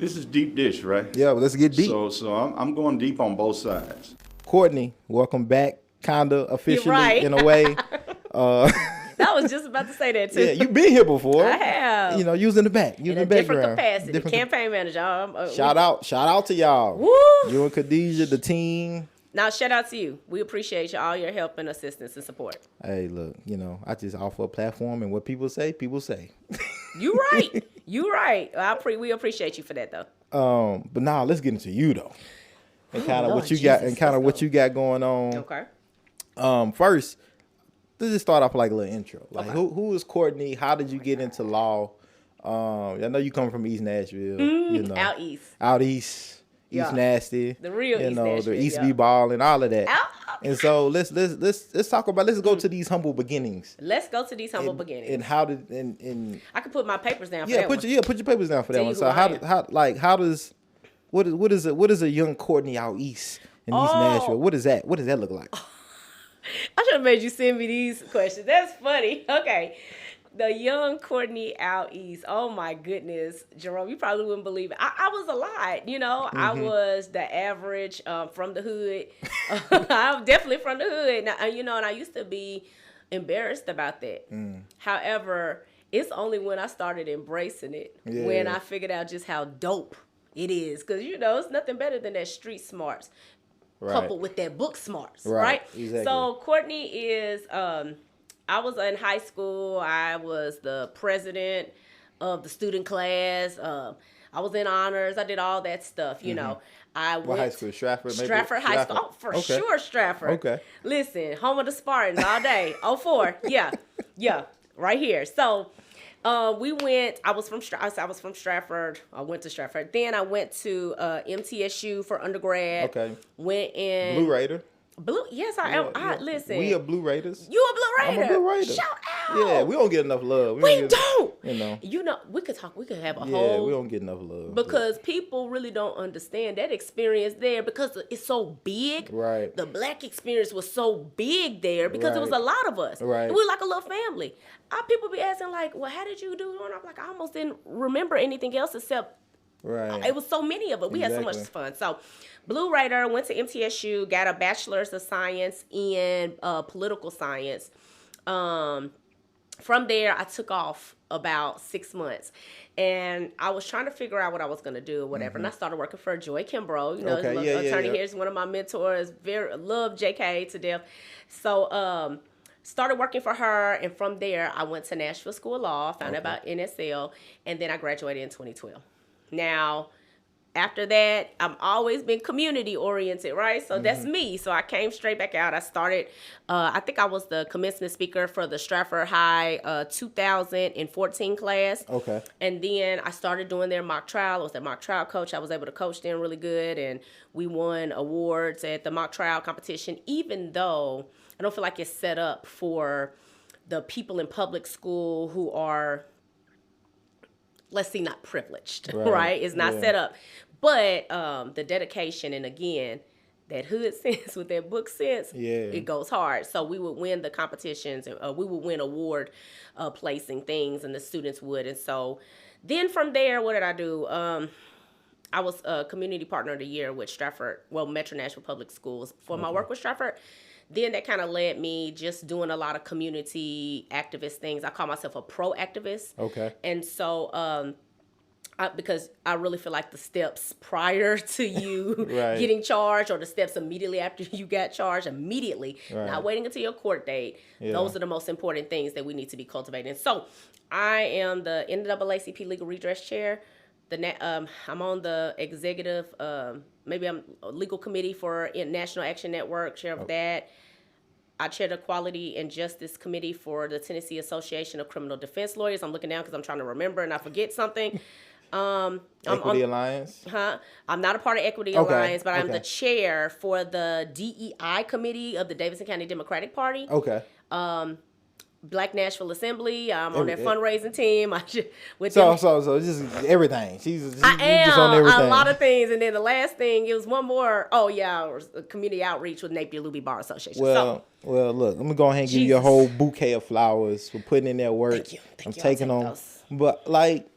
This is deep dish, right? Yeah, well, let's get deep. So I'm going deep on both sides. Courtney, welcome back, kinda officially right. in a way. I was just about to say that too. Yeah, you've been here before. I have. You know, you was in the back. You in in a the different background. capacity. Campaign manager. Shout out to y'all. Woo! You and Khadijah, the team. Now, shout out to you. We appreciate all your help and assistance and support. Hey, look, I just offer a platform, and what people say, people say. You right. You right. We appreciate you for that, though. But now let's get into you though, and kind of Lord what you Jesus, got, and kind of let's what you got going on. Okay. First, let's just start off like a little intro. Like, Okay. who is Courtney? How did you get into law? I know you come from East Nashville. Out east. Out east. Yeah. East Nasty, The real East the Nashville, East yeah. B ball and all of that. Out. And so let's talk about, let's go to these humble beginnings. Let's go to these humble beginnings. And how did and I can put my papers down for yeah, that put one. your papers down for that Tell one. you So who I am. what is a young Courtney out east in East Nashville? What does that look like? I should have made you send me these questions. That's funny. Okay. The young Courtney out east. Oh my goodness, Jerome, you probably wouldn't believe it. I was a lot, I was the average from the hood. I'm definitely from the hood. Now, and I used to be embarrassed about that. However, it's only when I started embracing it, when I figured out just how dope it is. Because, it's nothing better than that street smarts coupled with that book smarts, right? Exactly. So Courtney is... I was in high school. I was the president of the student class. I was in honors. I did all that stuff, I went What high school? Stratford? Maybe? Stratford High School. Oh, for sure, Stratford. Okay. Listen, home of the Spartans all day. 04. Yeah, right here. So we went. I was from Stratford. I went to Stratford. Then I went to MTSU for undergrad. Okay. Went in Blue Raider. Blue. Yes, I am. Listen. We are Blue Raiders. You a Blue Raider? I'm a Blue Raider. Shout out. Yeah, we don't get enough love. We don't. We could talk. We could have a whole. Yeah, we don't get enough love because people really don't understand that experience there because it's so big. Right. The black experience was so big there because it was a lot of us. Right. We were like a little family. People be asking like, "Well, how did you do?" And I'm like, I almost didn't remember anything else except. Right. It was so many of it. We had so much fun. So, Blue Raider, went to MTSU, got a bachelor's of science in political science. From there, I took off about 6 months. And I was trying to figure out what I was going to do or whatever. And I started working for Joy Kimbrough. Attorney here is one of my mentors. Love JK to death. So, started working for her. And from there, I went to Nashville School of Law, found out about NSL. And then I graduated in 2012. Now, after that, I've always been community oriented, right? So that's me. So I came straight back out. I started, I think I was the commencement speaker for the Stratford High 2014 class. Okay. And then I started doing their mock trial. I was their mock trial coach. I was able to coach them really good. And we won awards at the mock trial competition, even though I don't feel like it's set up for the people in public school who are... let's see, not privileged, right? It's not set up. But the dedication, and again, that hood sense with that book sense, it goes hard. So we would win the competitions, and we would win award placing things, and the students would. And so then from there, what did I do? I was a community partner of the year with Metro Nashville Public Schools for my work with Stratford. Then that kind of led me just doing a lot of community activist things. I call myself a pro-activist. Okay. And so because I really feel like the steps prior to you getting charged or the steps immediately after you got charged, not waiting until your court date, those are the most important things that we need to be cultivating. So I am the NAACP Legal Redress Chair. I'm on the executive, maybe I'm legal committee for National Action Network, chair of that. I chair the Quality and Justice Committee for the Tennessee Association of Criminal Defense Lawyers. I'm looking down because I'm trying to remember and I forget something. Equity Alliance? I'm not a part of Equity Alliance, but I'm the chair for the DEI Committee of the Davidson County Democratic Party. Okay. Black Nashville Assembly. I'm on their fundraising team. So just everything. She's just on everything. A lot of things. And then the last thing, it was one more. Oh yeah, community outreach with Napier Luby Bar Association. Well, look, I'm gonna go ahead and give you a whole bouquet of flowers for putting in that work. Thank you. I'm taking on, but like,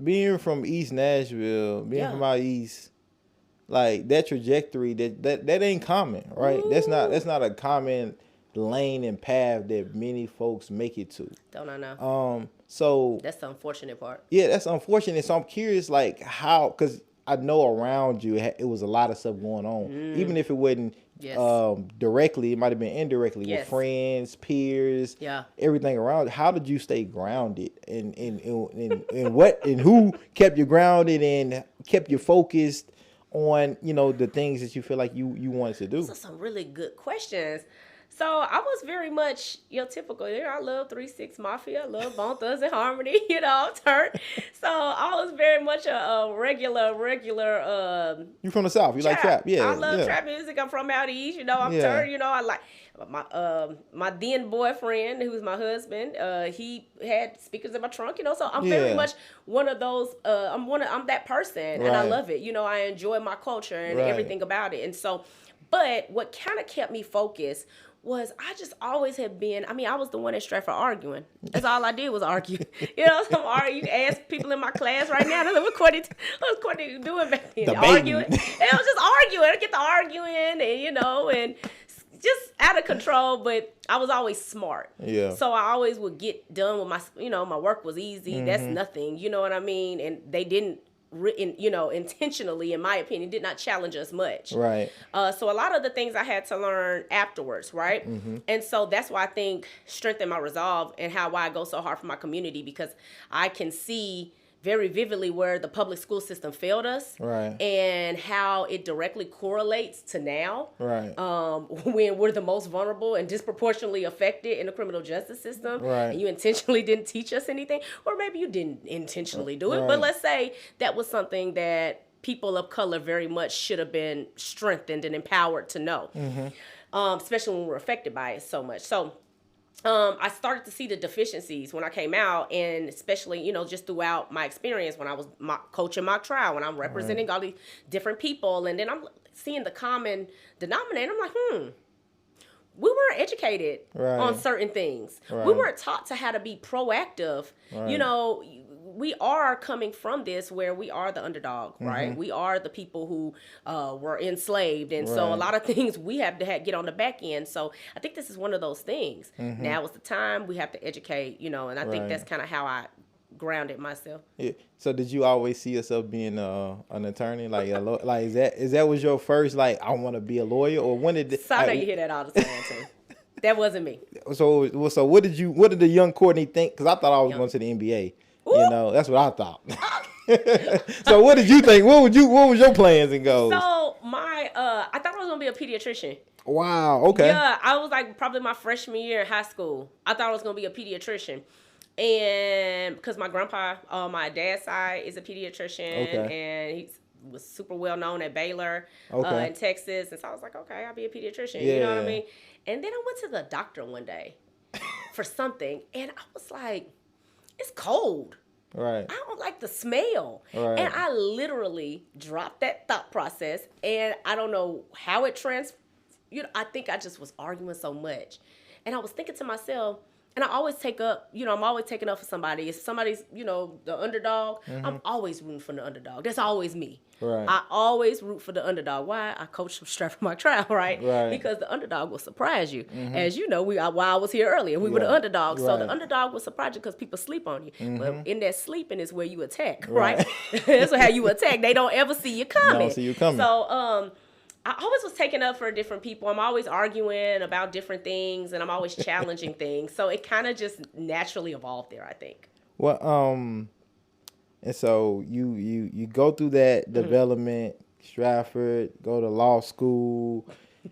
being from East Nashville, being from out east, like that trajectory that ain't common, right? Ooh. That's not a common lane and path that many folks make it to. Don't I know? So That's the unfortunate part. yeah, that's unfortunate. So I'm curious, like how, because I know around you it was a lot of stuff going on, even if it wasn't directly, it might have been indirectly with friends, peers, everything around. How did you stay grounded, and what and who kept you grounded and kept you focused on the things that you feel like you wanted to do? Those are some really good questions. So I was very much your typical. I love 3-6 Mafia. I love Bone Thugs and Harmony. Turn. So I was very much a regular. You from the South? You like trap? Yeah. I love trap music. I'm from out east. I'm turned. I like my then boyfriend, who's my husband. He had speakers in my trunk. So I'm very much one of those. I'm that person, and I love it. I enjoy my culture and everything about it. And so, but what kind of kept me focused was I just always have been, I was the one at Stratford arguing. That's all I did was argue. So I'm arguing. Ask people in my class right now, what was Courtney doing back then? Arguing. And I was just arguing. I get to arguing and just out of control, but I was always smart. Yeah. So I always would get done with my, my work was easy. That's nothing, you know what I mean? And they didn't, intentionally, in my opinion, did not challenge us much. Right. So a lot of the things I had to learn afterwards, right? And so that's why I think strengthened my resolve and why I go so hard for my community, because I can see very vividly where the public school system failed us, and how it directly correlates to now, when we're the most vulnerable and disproportionately affected in the criminal justice system, and you intentionally didn't teach us anything, or maybe you didn't intentionally do it, but let's say that was something that people of color very much should have been strengthened and empowered to know, especially when we're affected by it so much. So I started to see the deficiencies when I came out, and especially, just throughout my experience when I was coaching mock trial, when I'm representing all these different people, and then I'm seeing the common denominator. I'm like, we weren't educated on certain things. We weren't taught to how to be proactive. We are coming from this where we are the underdog, right? We are the people who were enslaved. And so a lot of things we have to get on the back end. So I think this is one of those things. Now is the time we have to educate, and I think that's kind of how I grounded myself. Yeah. So did you always see yourself being an attorney? Like is that was your first, like, I want to be a lawyer? Or when did I know you hear that all the time too. That wasn't me. So what did the young Courtney think? Because I thought I was going to the NBA. That's what I thought. So what did you think? What was your plans and goals? So I thought I was gonna be a pediatrician. Wow. Okay. Yeah, I was like probably my freshman year in high school. I thought I was gonna be a pediatrician, and because my grandpa on my dad's side is a pediatrician, and he was super well known at Baylor in Texas, and so I was like, okay, I'll be a pediatrician. You know what I mean? And then I went to the doctor one day for something, and I was like, it's cold. Right. I don't like the smell. Right. And I literally dropped that thought process, and I don't know how it I think I just was arguing so much. And I was thinking to myself, and I always take up, I'm always taking up for somebody. If somebody's, the underdog, I'm always rooting for the underdog. That's always me. Right. I always root for the underdog. Why? I coached from Stratford mock trial, right? Because the underdog will surprise you. As you know, while I was here earlier, we were the underdog. So the underdog will surprise you because people sleep on you. But in that sleeping is where you attack, right? That's how you attack. They don't ever see you coming. So I always was taking up for different people. I'm always arguing about different things, and I'm always challenging things. So it kind of just naturally evolved there, I think. Well, and so you go through that development, Stratford, go to law school,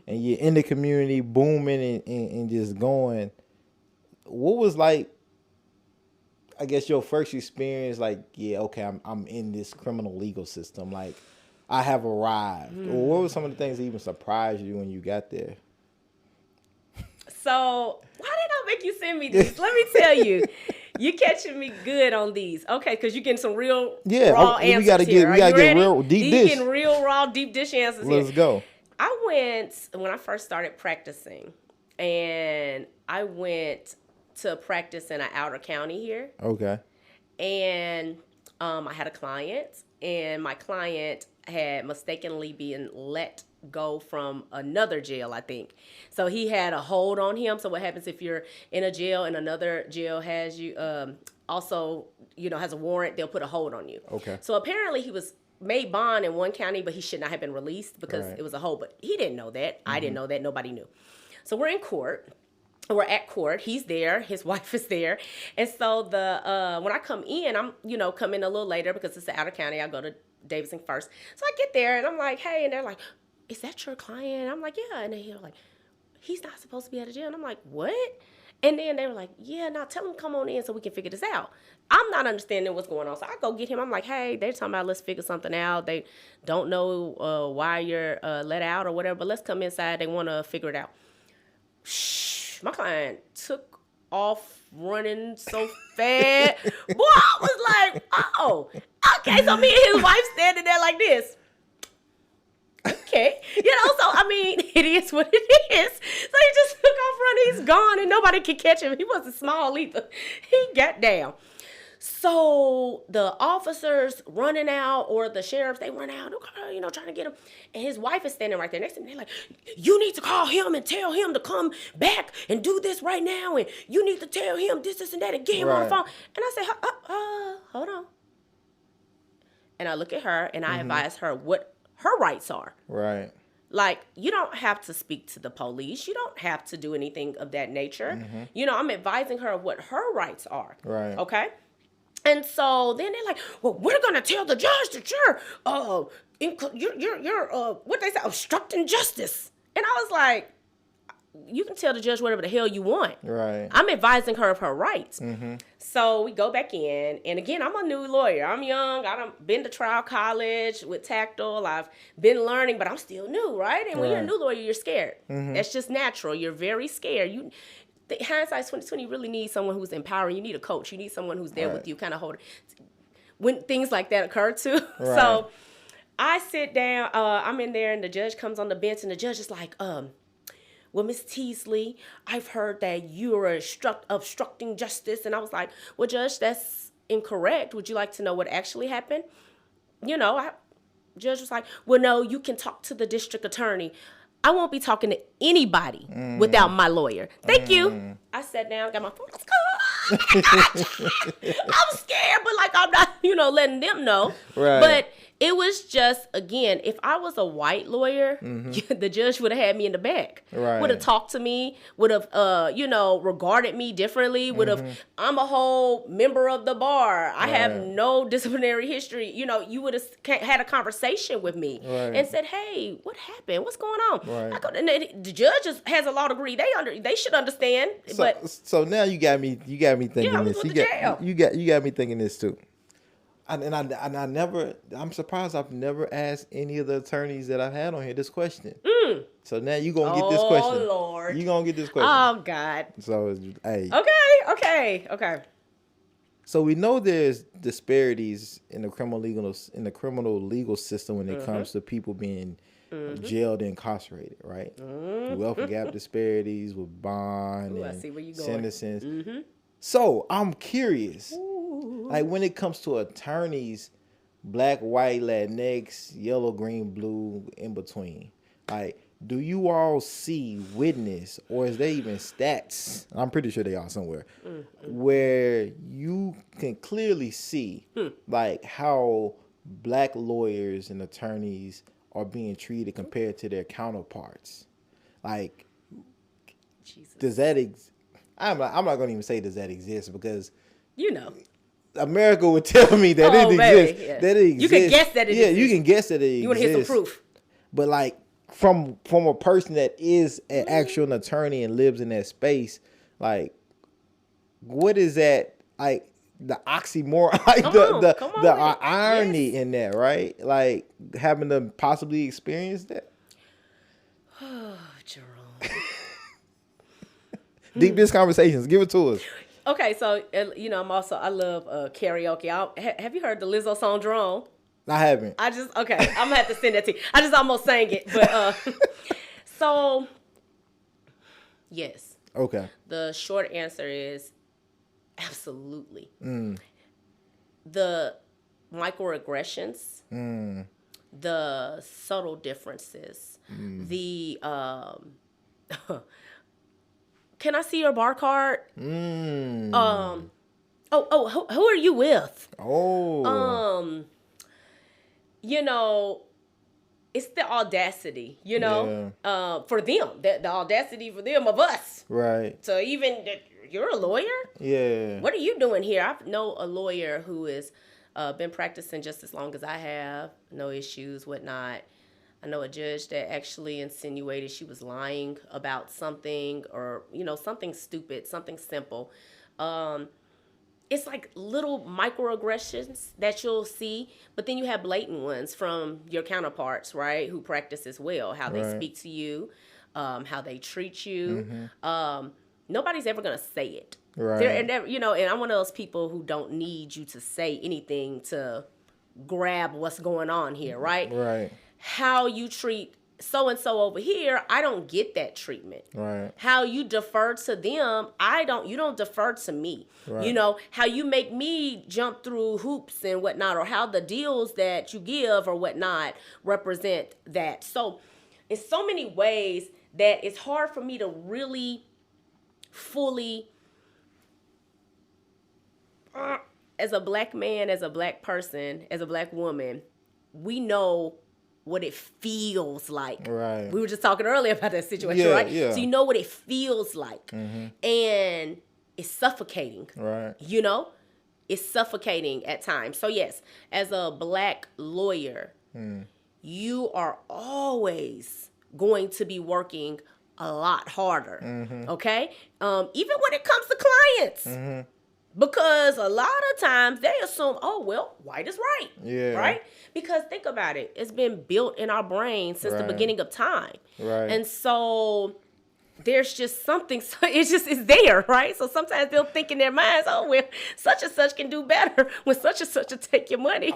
and you're in the community booming and just going. What was, like, I guess, your first experience, like, I'm in this criminal legal system, like, I have arrived? Or what were some of the things that even surprised you when you got there? So why did I make you send me this? Let me tell you. You catching me good on these. Okay, because you're getting some real raw answers. We gotta get real deep dish. You're getting real raw deep dish answers here. Let's go. I went, when I first started practicing, and I went to practice in an outer county here. Okay. And I had a client, and my client had mistakenly been let go from another jail, I think. So he had a hold on him. So what happens if you're in a jail and another jail has you also, has a warrant, they'll put a hold on you. Okay. So apparently he was made bond in one county, but he should not have been released because Right. it was a hold. But he didn't know that. I didn't know that. Nobody knew. So we're in court. We're at court. He's there. His wife is there. And so when I come in, I'm, come in a little later because it's the outer county. I go to Davidson first. So I get there and I'm like, hey, and they're like, is that your client? I'm like, yeah. And they're like, he's not supposed to be at a jail. And I'm like, what? And then they were like, yeah, now tell him to come on in so we can figure this out. I'm not understanding what's going on. So I go get him. I'm like, hey, they're talking about let's figure something out. They don't know why you're let out or whatever, but let's come inside. They want to figure it out. Shh, my client took off running so fast. Boy, I was like, oh, okay. So me and his wife standing there like this. Okay. So, I mean, it is what it is. So he just took off running. He's gone and nobody could catch him. He wasn't small either. He got down. So the officers running out or the sheriffs, they run out, trying to get him. And his wife is standing right there next to me. They're like, you need to call him and tell him to come back and do this right now. And you need to tell him this, and that, and get him on the phone. And I said, hold on. And I look at her and I advise her what her rights are. Right. Like, you don't have to speak to the police. You don't have to do anything of that nature. I'm advising her of what her rights are. Right. Okay? And so then they're like, well, we're going to tell the judge that you're what they say, obstructing justice. And I was like, you can tell the judge whatever the hell you want. Right. I'm advising her of her rights. So we go back in. And again, I'm a new lawyer. I'm young. I've been to trial college with Tactile. I've been learning, but I'm still new, right? And when you're a new lawyer, you're scared. That's just natural. You're very scared. Hindsight's 2020, you really need someone who's empowering. You need a coach. You need someone who's there with you, kind of hold it. When things like that occur too. Right. So I sit down, I'm in there and the judge comes on the bench and the judge is like, well, Miss Teasley, I've heard that you're obstructing justice. And I was like, well, Judge, that's incorrect. Would you like to know what actually happened? Judge was like, well, no, you can talk to the district attorney. I won't be talking to anybody without my lawyer. Thank you. I sat down, got my phone. I'm scared, but I'm not, letting them know. Right. But it was just, again, if I was a white lawyer, the judge would have had me in the back. Right. Would have talked to me, would have, regarded me differently, would have, I'm a whole member of the bar. I have no disciplinary history. You would have had a conversation with me and said, hey, what happened? What's going on? Right. And the judge has a law degree. They should understand. So now you got me thinking this. You got me thinking this too. I'm surprised I've never asked any of the attorneys that I've had on here this question. So now you gonna get this question. Oh Lord, you gonna get this question. Oh God. So hey. Okay. So we know there's disparities in the criminal legal system when it comes to people being jailed and incarcerated, right? Welfare gap disparities with bond I see where you going. sentences. So I'm curious. Like when it comes to attorneys, black, white, Latinx, yellow, green, blue, in between, like, do you all see, witness, or is there even stats? I'm pretty sure they are somewhere, where you can clearly see, like, how black lawyers and attorneys are being treated compared to their counterparts? Like, Jesus. Does that I'm not going to even say does that exist because America would tell me that it exists. Yeah. That it exists. You can guess that it exists. Yeah, you can guess that it exists. You want to hear some proof? But like from a person that is an actual attorney and lives in that space, like what is that? Like the oxymoron, like the irony in that, right? Like having to possibly experience that. Oh, Jerome. Deepest conversations. Give it to us. I love karaoke. Have you heard the Lizzo song Jerome? I haven't. I'm gonna have to send that to you. I just almost sang it, but so yes. Okay. The short answer is absolutely. The microaggressions, the subtle differences, the can I see your bar card? Who are you with? You know, it's the audacity, you know, for them, the audacity for them of us. Right. So even you're a lawyer? Yeah. What are you doing here? I know a lawyer who has been practicing just as long as I have, no issues, whatnot. I know a judge that actually insinuated she was lying about something or, you know, something stupid, something simple. It's like little microaggressions that you'll see, but then you have blatant ones from your counterparts, right, who practice as well, how they speak to you, how they treat you. Nobody's ever going to say it. Right. And I'm one of those people who don't need you to say anything to grab what's going on here, right? Right. How you treat so-and-so over here, I don't get that treatment. Right. How you defer to them, you don't defer to me. Right. You know, how you make me jump through hoops and whatnot, or how the deals that you give or whatnot represent that. So it's so many ways that it's hard for me to really fully, as a black man, as a black person, as a black woman, we know what it feels like. Right. We were just talking earlier about that situation, right? Yeah. So you know what it feels like. And it's suffocating. Right. You know? It's suffocating at times. So yes, as a black lawyer, you are always going to be working a lot harder. Okay? Even when it comes to clients. Because a lot of times they assume, oh, well, white is right. Yeah. Right? Because think about it. It's been built in our brain since the beginning of time. Right. And so there's just something, it's there, right? So sometimes they'll think in their minds, oh, well, such and such can do better when such and such will take your money.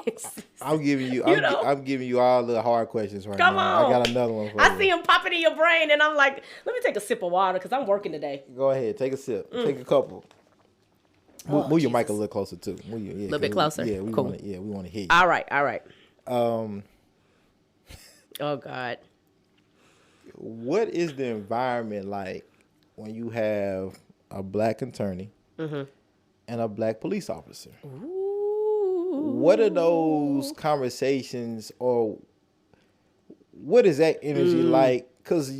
I'm giving you all the hard questions right Come now. on. I got another one for you. I see them popping in your brain and I'm like, let me take a sip of water because I'm working today. Go ahead. Take a sip. Take a couple. Move your mic a little closer too. A little bit closer. We cool. want to hear you. All right. Oh God. What is the environment like when you have a black attorney and a black police officer? Ooh. What are those conversations, or what is that energy like? Because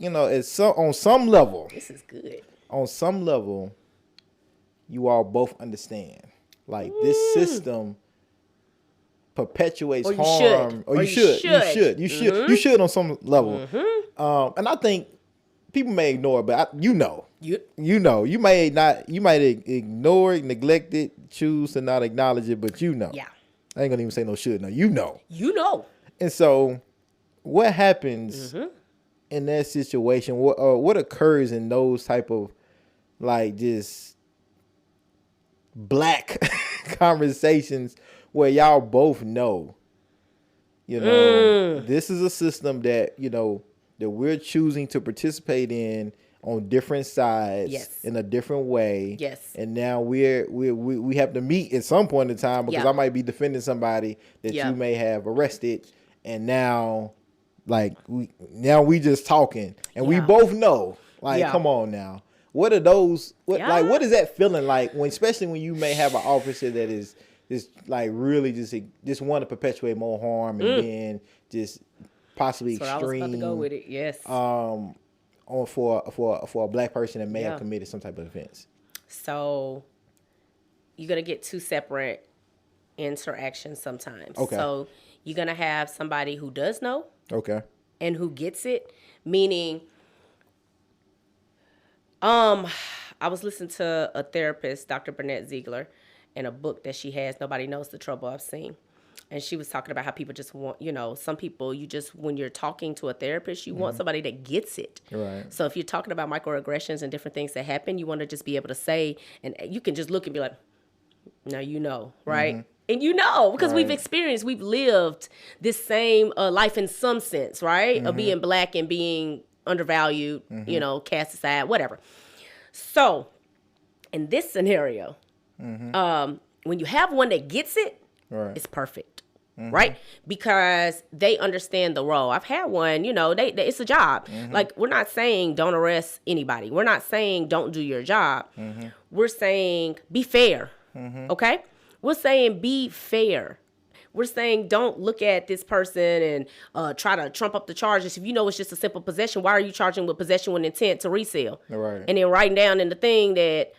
on some level, this is good. On some level, you all both understand, like this system perpetuates harm, or you should on some level. And I think people may ignore it, but you might ignore it, neglect it, choose to not acknowledge it, but Yeah. I ain't gonna even say no should. No, you know. And so, what happens in that situation? What occurs in those type of like just black conversations where y'all both know, this is a system that, that we're choosing to participate in on different sides in a different way. Yes. And now we have to meet at some point in time because I might be defending somebody that you may have arrested, and now we just talking and we both know, come on now. What are those? What is that feeling like especially when you may have an officer that is like really just want to perpetuate more harm and then just possibly That's extreme. I was about to go with it. Yes. For a black person that may have committed some type of offense. So you're gonna get two separate interactions sometimes. Okay. So you're gonna have somebody who does know. Okay. And who gets it, meaning. I was listening to a therapist, Dr. Burnett Ziegler, in a book that she has, Nobody Knows the Trouble I've Seen. And she was talking about how people just want, some people, when you're talking to a therapist, you want somebody that gets it. Right. So if you're talking about microaggressions and different things that happen, you want to just be able to say, and you can just look and be like, now right? And because we've lived this same life in some sense, right? Of being black and being undervalued, cast aside, whatever. So, in this scenario, when you have one that gets it, is perfect. Right? Because they understand the role. I've had one, it's a job. Like, we're not saying don't arrest anybody. We're not saying don't do your job. We're saying be fair. Okay? We're saying be fair. We're saying don't look at this person and try to trump up the charges. If you know it's just a simple possession, why are you charging with possession with intent to resell? Right. And then writing down in the thing that,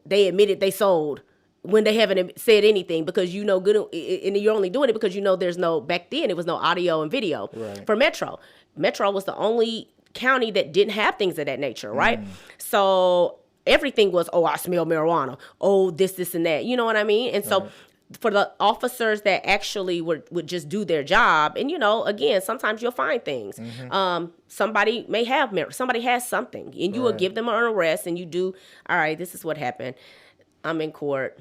they admitted they sold when they haven't said anything, because good, and you're only doing it because there's no, back then it was no audio and video for Metro. Metro was the only county that didn't have things of that nature, right? So everything was, I smell marijuana, this and that, you know what I mean? And so for the officers that actually would just do their job, and again, sometimes you'll find things. Somebody may have somebody has something, and you will give them an arrest, and you do, all right, this is what happened. I'm in court.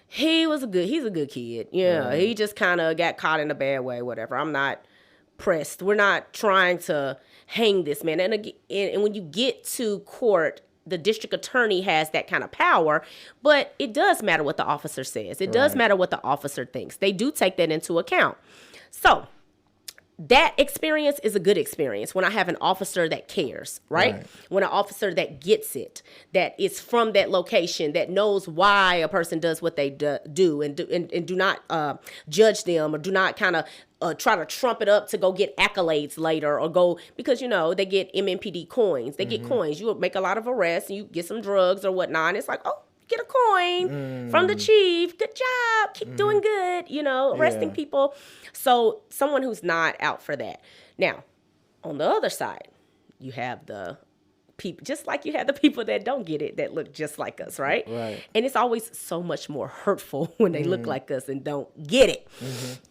He's a good kid. Yeah, he just kind of got caught in a bad way, whatever. I'm not pressed. We're not trying to hang this man. And when you get to court, the district attorney has that kind of power, but it does matter what the officer says. It does matter what the officer thinks. They do take that into account. So that experience is a good experience when I have an officer that cares, right? When an officer that gets it, that is from that location, that knows why a person does what they do, and do not judge them, or do not kind of try to trump it up to go get accolades later, or go, because they get MMPD coins. They get coins. You make a lot of arrests and you get some drugs or whatnot, and it's like, get a coin from the chief. Good job. Keep doing good, arresting people. So someone who's not out for that. Now, on the other side, you have the people, just like you have the people that don't get it, that look just like us, right? Right. And it's always so much more hurtful when they look like us and don't get it.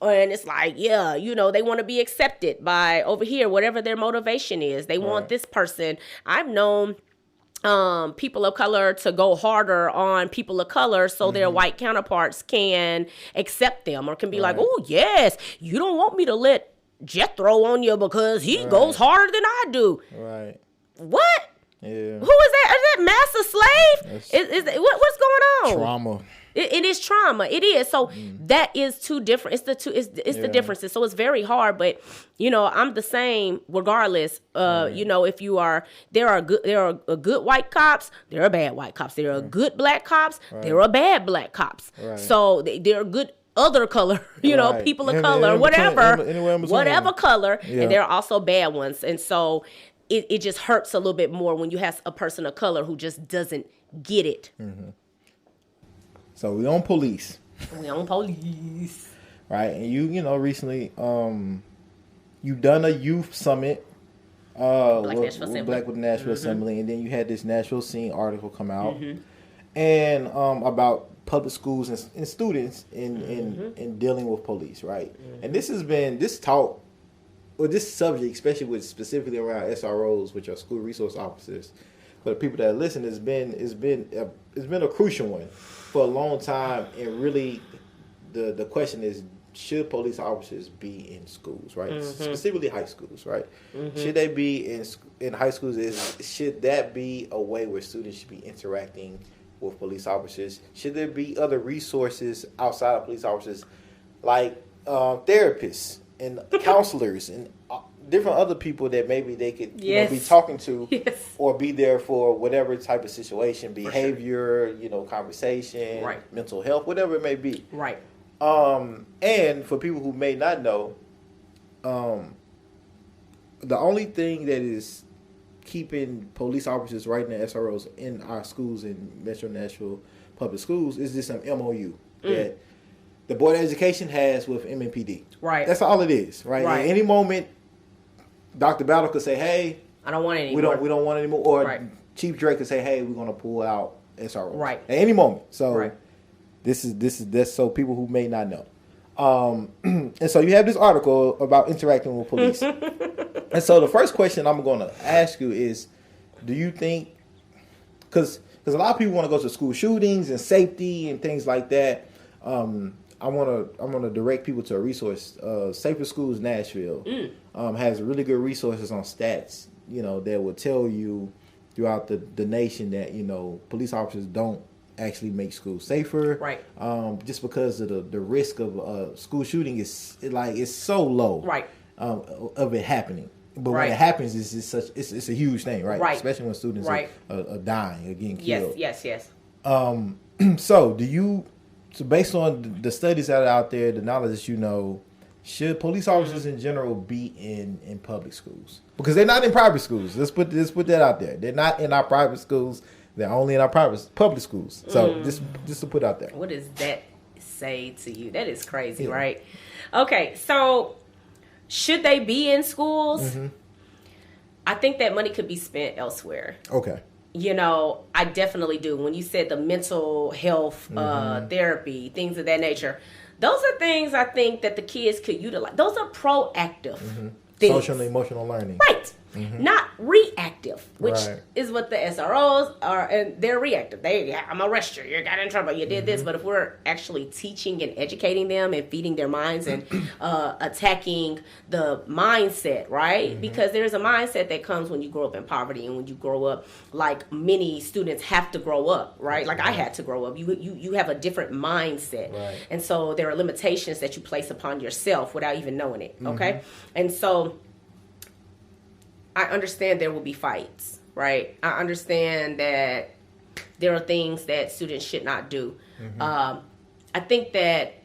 And it's like, they want to be accepted by over here, whatever their motivation is. They want this person. I've known people of color to go harder on people of color so their white counterparts can accept them, or can be like, oh yes, you don't want me to let Jethro on you because he goes harder than I do. Right. What? Yeah. Who is that? Is that master slave? What's going on? Trauma. It is trauma. It is. So that is two different. It's the differences. So it's very hard. But I'm the same regardless. If you are, there are good white cops. There are bad white cops. There are good black cops. There are bad black cops. So there are good other color, people of color, whatever color, and there are also bad ones. And so it just hurts a little bit more when you have a person of color who just doesn't get it. So we on police. Right. And you recently you done a youth summit with Nashville Assembly, and then you had this Nashville Scene article come out and about public schools and students in dealing with police, right? And this has been this talk, or this subject, especially specifically around SROs, which are school resource officers, for the people that listen, it's been a crucial one for a long time. And really, the question is, should police officers be in schools, right? Specifically high schools, right? Should they be in high schools? Should that be a way where students should be interacting with police officers? Should there be other resources outside of police officers, like therapists and counselors and different other people that maybe they could be talking to or be there for whatever type of situation, behavior, conversation, mental health, whatever it may be. Right. And for people who may not know, the only thing that is keeping police officers writing the SROs in our schools in Metro Nashville public schools is this MOU that the Board of Education has with MMPD. Right. That's all it is, right? At any moment, Dr. Battle could say, hey, I don't want it anymore. We don't want it anymore. Or Chief Drake could say, hey, we're going to pull out SROs. Right. At any moment. So that's so people who may not know. And so you have this article about interacting with police. And so the first question I'm going to ask you is, do you think, because a lot of people want to go to school shootings and safety and things like that. I want to direct people to a resource. Safer Schools Nashville has really good resources on stats, that will tell you throughout the nation that, police officers don't actually make schools safer. Right. Just because of the risk of school shooting is it's so low. Right. Of it happening. But Right. when it happens, it's a huge thing, right? Right. Especially when students Right. are dying or getting killed. Yes. So so based on the studies that are out there, the knowledge that you know, should police officers in general be in public schools? Because they're not in private schools. Let's put that out there. They're not in our private schools. They're only in our public schools. So just to put out there. What does that say to you? That is crazy, right? Okay, so should they be in schools? I think that money could be spent elsewhere. Okay. You know, I definitely do. When you said the mental health therapy, things of that nature, those are things I think that the kids could utilize. Those are proactive things. Social and emotional learning. Right. Not reactive, which Right. is what the SROs are, and they're reactive. I'm arrest you, you got in trouble, you did this. But if we're actually teaching and educating them and feeding their minds and attacking the mindset, right? Because there's a mindset that comes when you grow up in poverty and when you grow up like many students have to grow up, right? Like I had to grow up. You have a different mindset. Right. And so there are limitations that you place upon yourself without even knowing it, okay? And so I understand there will be fights, right? I understand that there are things that students should not do. I think that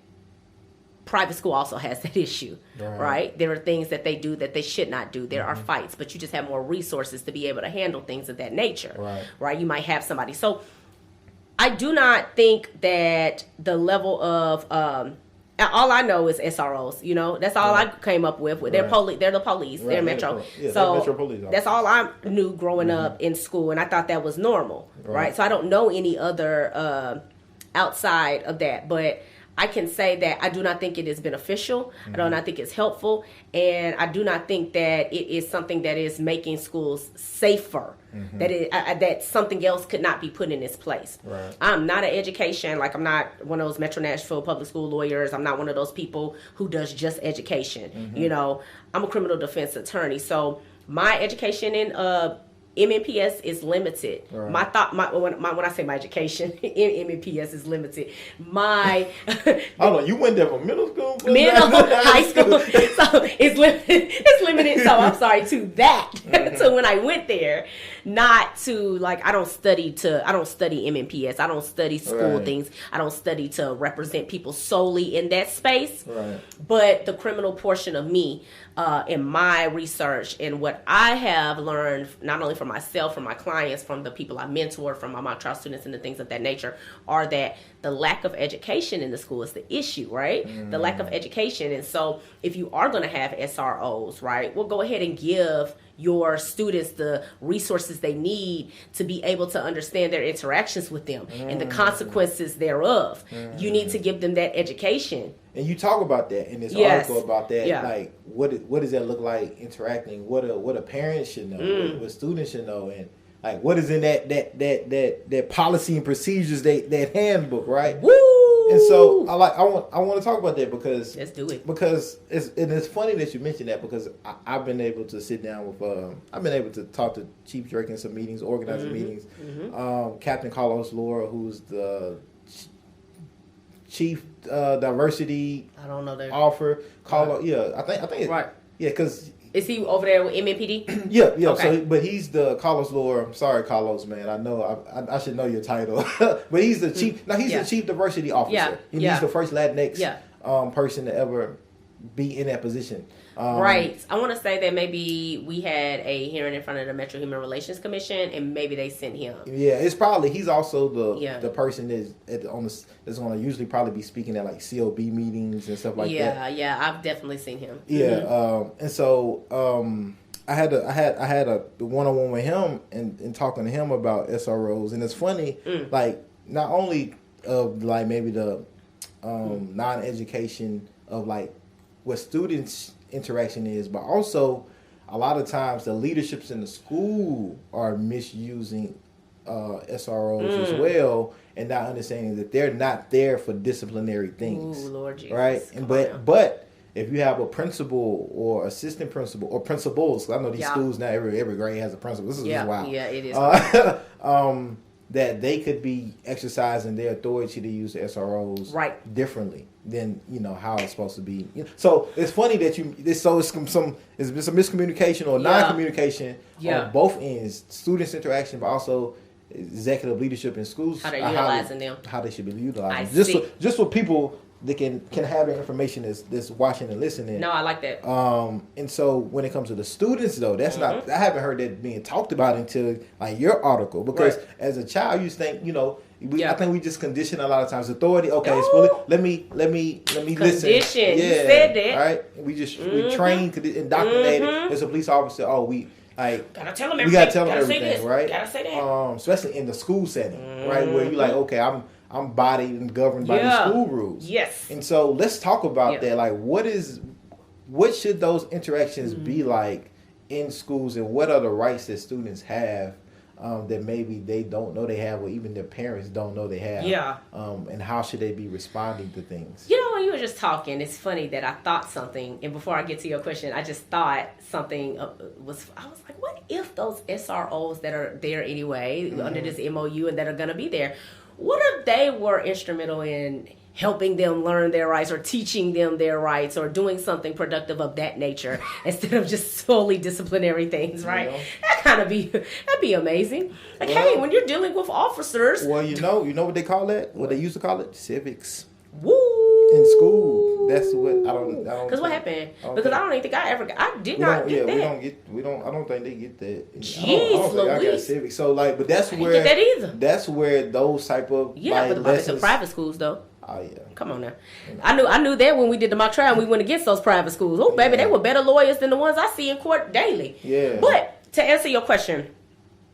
private school also has that issue, right? There are things that they do that they should not do. There are fights, but you just have more resources to be able to handle things of that nature, right? You might have somebody. So I do not think that the level of all I know is SROs. You know, that's all I came up with. They're They're the police. They're Metro. So Metro Police that's all I knew growing up in school, and I thought that was normal, right? So I don't know any other outside of that, but I can say that I do not think it is beneficial. I do not think it's helpful, and I do not think that it is something that is making schools safer. That something else could not be put in its place. Right. I'm not an education, like I'm not one of those Metro Nashville public school lawyers. I'm not one of those people who does just education. You know, I'm a criminal defense attorney, so my education in MNPS is limited. Right. When I say my education in MNPS is limited. My Hold on, you went there from middle school? high school. So it's limited. It's limited. So I'm sorry to that. So when I went there, not to I don't study MNPS. I don't study school things. I don't study to represent people solely in that space. Right. But the criminal portion of me, in my research and what I have learned, not only from myself, from my clients, from the people I mentor, from my mock trial students and the things of that nature, are that the lack of education in the school is the issue, right? The lack of education. And so if you are going to have SROs, right, well, go ahead and give your students the resources they need to be able to understand their interactions with them and the consequences thereof. You need to give them that education. And you talk about that in this article about that, like what does that look like interacting? What a parent should know, what students should know, and like what is in that policy and procedures, that handbook, right? Woo! And so I want to talk about that because let's do it. Because it's funny that you mentioned that because I've been able to sit down with I've been able to talk to Chief Drake in some meetings, organizing meetings. Captain Carlos Laura, who's the chief diversity offer. Carlos, I think it's, right. Yeah, because is he over there with MNPD? Yeah. Okay. So, but he's the Carlos Laura. I'm sorry, Carlos, man. I know I should know your title, but he's the chief. No, he's the chief diversity officer. Yeah. He's the first Latinx person to ever be in that position. Right. I want to say that maybe we had a hearing in front of the Metro Human Relations Commission, and maybe they sent him. Yeah, it's probably he's also the person that's going to usually probably be speaking at like COB meetings and stuff like that. Yeah, I've definitely seen him. Yeah, and so I had a one-on-one with him and talking to him about SROs, and it's funny, like not only of like maybe the non-education of like what students interaction is, but also a lot of times the leaderships in the school are misusing SROs as well, and not understanding that they're not there for disciplinary things. Ooh, Lord Jesus. Right? And but if you have a principal or assistant principal or principals, I know these schools now every grade has a principal. This is wild. Yeah, it is. that they could be exercising their authority to use the SROs differently than how it's supposed to be. So it's funny that it's some miscommunication or non-communication on both ends, students' interaction, but also executive leadership in schools. How they're utilizing them. How they should be utilized. Just for people that can have the information that's watching and listening. No, I like that. And so when it comes to the students, though, that's not. I haven't heard that being talked about until like your article, because as a child, you think I think we just condition a lot of times authority. Okay, so let me listen. You said that. Right? We train, indoctrinated as a police officer. Oh, gotta tell them everything. We gotta tell them everything, right? Gotta say that. Especially in the school setting, right, where you're like, okay, I'm bodied and governed by the school rules. Yes. And so let's talk about that. Like, what should those interactions be like in schools, and what are the rights that students have that maybe they don't know they have, or even their parents don't know they have? Yeah. And how should they be responding to things? When you were just talking, it's funny that I thought something, and before I get to your question, I just thought something I was like, what if those SROs that are there anyway, under this MOU, and that are going to be there, what if they were instrumental in helping them learn their rights, or teaching them their rights, or doing something productive of that nature instead of just solely disciplinary things, right? That'd be amazing. Like, hey, when you're dealing with officers. Well, you know what they call that? What they used to call it? Civics. Woo! In school. That's what I don't. Because what happened? Because I don't even think I did not get that. I don't think they get that. Jeez, I don't think I got civics. So but that's I where. didn't get that either. That's where those type of but lessons. the private schools though. Oh yeah. Come on now. I knew that when we did the mock trial, we went against those private schools. Oh baby, they were better lawyers than the ones I see in court daily. Yeah. But to answer your question,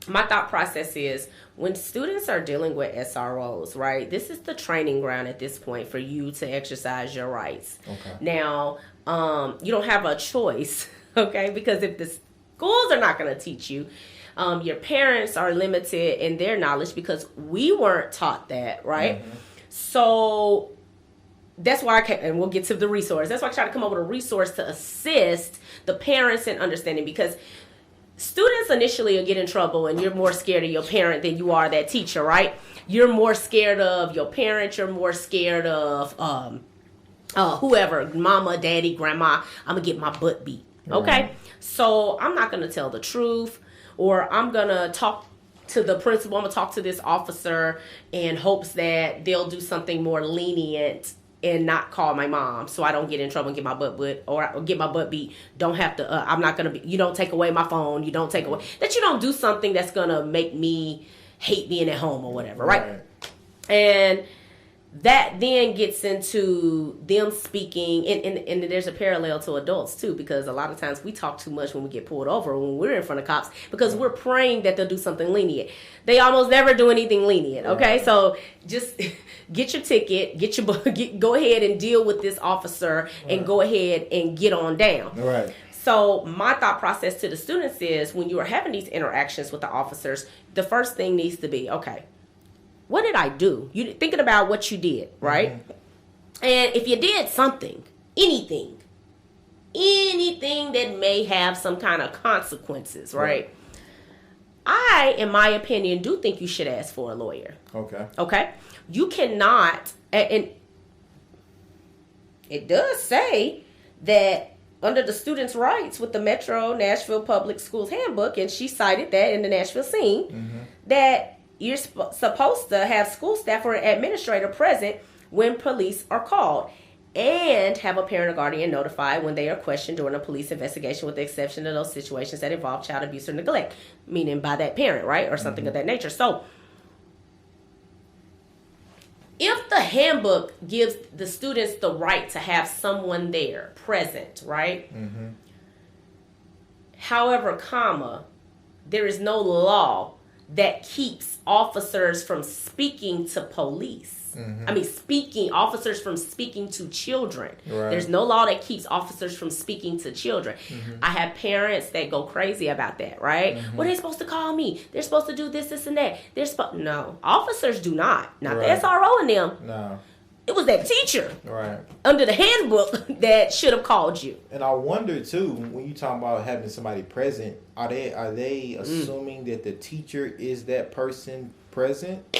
my thought process is, when students are dealing with SROs, right, this is the training ground at this point for you to exercise your rights. Okay. Now, you don't have a choice, okay, because if the schools are not going to teach you, your parents are limited in their knowledge because we weren't taught that, right? Mm-hmm. So that's why and we'll get to the resource. That's why I try to come up with a resource to assist the parents in understanding, because students initially will get in trouble and you're more scared of your parent than you are that teacher, right? You're more scared of your parent. You're more scared of whoever, mama, daddy, grandma. I'm going to get my butt beat. Okay? Right. So I'm not going to tell the truth, or I'm going to talk to the principal. I'm going to talk to this officer in hopes that they'll do something more lenient and not call my mom, so I don't get in trouble and get my butt beat. Don't have to. I'm not gonna be. You don't take away my phone. You don't take away that. You don't do something that's gonna make me hate being at home or whatever, right? And that then gets into them speaking, and there's a parallel to adults too, because a lot of times we talk too much when we get pulled over, when we're in front of cops, because we're praying that they'll do something lenient. They almost never do anything lenient, okay? Right. So just get your ticket, go ahead and deal with this officer, and go ahead and get on down. Right. So my thought process to the students is, when you are having these interactions with the officers, the first thing needs to be, okay, what did I do? You thinking about what you did, right? Mm-hmm. And if you did something, anything that may have some kind of consequences, right? I, in my opinion, do think you should ask for a lawyer. Okay? You cannot, and it does say that under the students' rights with the Metro Nashville Public Schools Handbook, and she cited that in the Nashville scene, that you're supposed to have school staff or administrator present when police are called, and have a parent or guardian notified when they are questioned during a police investigation, with the exception of those situations that involve child abuse or neglect, meaning by that parent, right, or something of that nature. So if the handbook gives the students the right to have someone there present, right? However, there is no law that keeps officers from speaking to police. Officers from speaking to children. Right. There's no law that keeps officers from speaking to children. I have parents that go crazy about that, right? What are they supposed to call me? They're supposed to do this and that. No, officers do not. Not the SRO in them. No. It was that teacher under the handbook that should have called you. And I wonder too, when you talk about having somebody present, are they assuming that the teacher is that person present?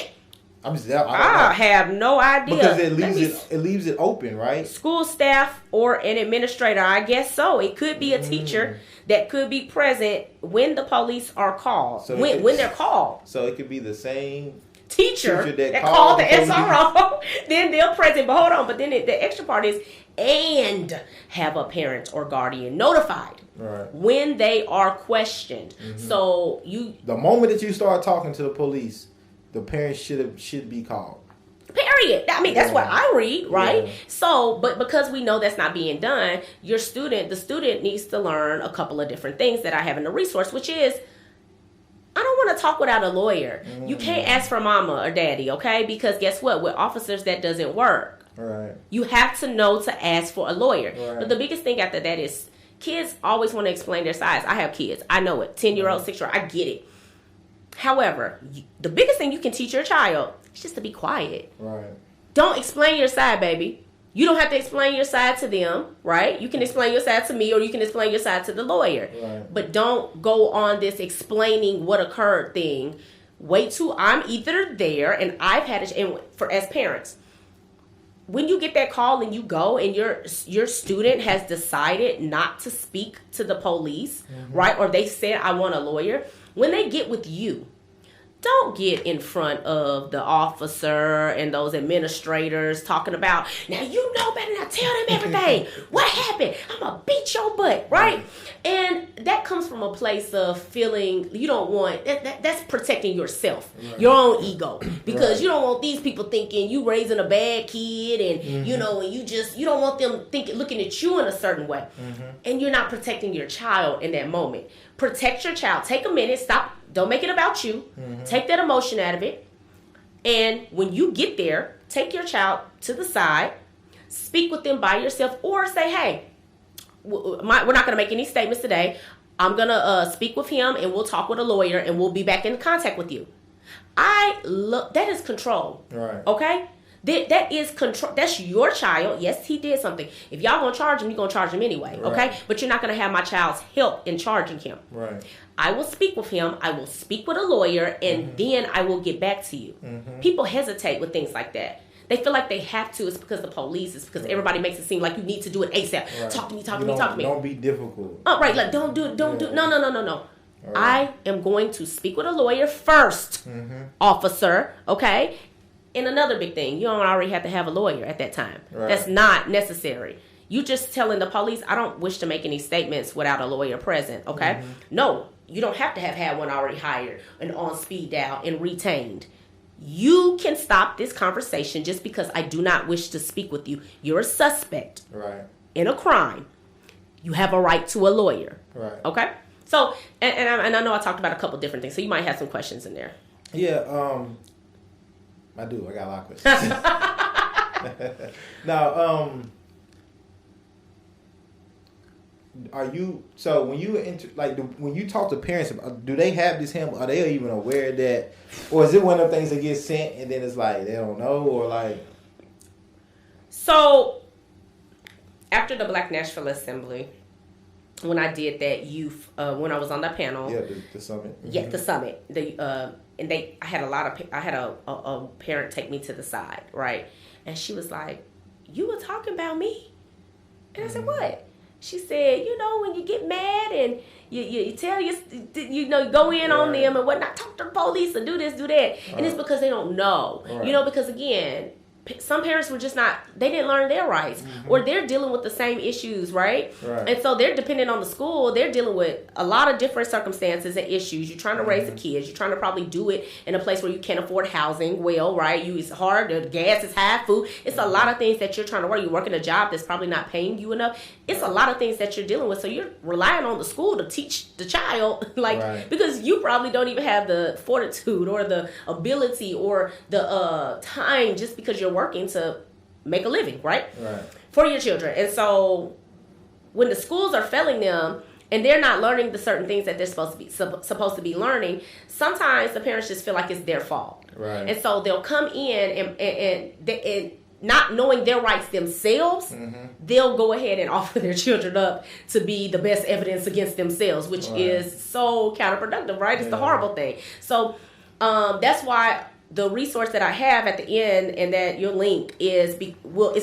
I have no idea. Because it leaves it open, right? School staff or an administrator, I guess so. It could be a teacher that could be present when the police are called. So when they're called. So it could be the same teacher that called the SRO, then they're present. But hold on, but then the extra part is and have a parent or guardian notified when they are questioned. So the moment that you start talking to the police, the parents should be called. Period. I mean, that's what I read, right? Yeah. So, but because we know that's not being done, the student needs to learn a couple of different things that I have in the resource, which is, I don't want to talk without a lawyer. You can't ask for mama or daddy, okay? Because guess what? With officers, that doesn't work. Right. You have to know to ask for a lawyer. Right. But the biggest thing after that is kids always want to explain their size. I have kids. I know it. 10-year-old, 6-year-old. I get it. However, the biggest thing you can teach your child is just to be quiet. Right. Don't explain your side, baby. You don't have to explain your side to them, right? You can explain your side to me, or you can explain your side to the lawyer. Right. But don't go on this explaining what occurred thing. Wait till I'm either there, and I've had it, and as parents, when you get that call and you go and your student has decided not to speak to the police, right? Or they said, I want a lawyer. When they get with you, don't get in front of the officer and those administrators talking about, now you know better, now tell them everything. What happened? I'm going to beat your butt, right? And that comes from a place of feeling you don't want, that's protecting yourself, your own ego. Because you don't want these people thinking you raising a bad kid and, you know, and you don't want them looking at you in a certain way. And you're not protecting your child in that moment. Protect your child. Take a minute. Stop. Don't make it about you. Take that emotion out of it. And when you get there, take your child to the side. Speak with them by yourself, or say, hey, we're not going to make any statements today. I'm going to speak with him, and we'll talk with a lawyer, and we'll be back in contact with you. That is control. Right. Okay? That is control. That's your child. Yes, he did something. If y'all gonna charge him, you're gonna charge him anyway. Okay? But you're not gonna have my child's help in charging him. Right. I will speak with him. I will speak with a lawyer, and then I will get back to you. People hesitate with things like that. They feel like they have to. It's because the police. It's because everybody makes it seem like you need to do it ASAP. Right. Talk to me. Don't be difficult. Oh, right. Like, don't do it. Don't do it. No. Right. I am going to speak with a lawyer first, officer. Okay? And another big thing, you don't already have to have a lawyer at that time. Right. That's not necessary. You just telling the police, I don't wish to make any statements without a lawyer present, okay? No, you don't have to have had one already hired and on speed dial and retained. You can stop this conversation just because I do not wish to speak with you. You're a suspect in a crime. You have a right to a lawyer, okay? So, and I know I talked about a couple different things, so you might have some questions in there. Yeah, I do. I got a lot of questions. Now, are you when you when you talk to parents, do they have this handbook? Are they even aware that, or is it one of the things that gets sent and then it's like they don't know, or like? So, after the Black National Assembly, when I did that youth, when I was on the panel, the summit, the summit, and I had a parent take me to the side, right? And she was like, you were talking about me? And I said, what? She said, you know, when you get mad and you tell you go in on them and whatnot, talk to the police and do this, do that. And it's because they don't know, you know, because again, some parents were just they didn't learn their rights, or they're dealing with the same issues, right? And so they're dependent on the school. They're dealing with a lot of different circumstances and issues. You're trying to raise the kids. You're trying to probably do it in a place where you can't afford housing well, right? It's hard. The gas is high, food. It's a lot of things that you're trying to work. You're working a job that's probably not paying you enough. It's a lot of things that you're dealing with. So you're relying on the school to teach the child, because you probably don't even have the fortitude or the ability or the time just because you're working to make a living, right? For your children. And so when the schools are failing them and they're not learning the certain things that they're supposed to be learning, sometimes the parents just feel like it's their fault. And so they'll come in and not knowing their rights themselves, they'll go ahead and offer their children up to be the best evidence against themselves, which is so counterproductive, right? It's the horrible thing. So that's why the resource that I have at the end and that your link is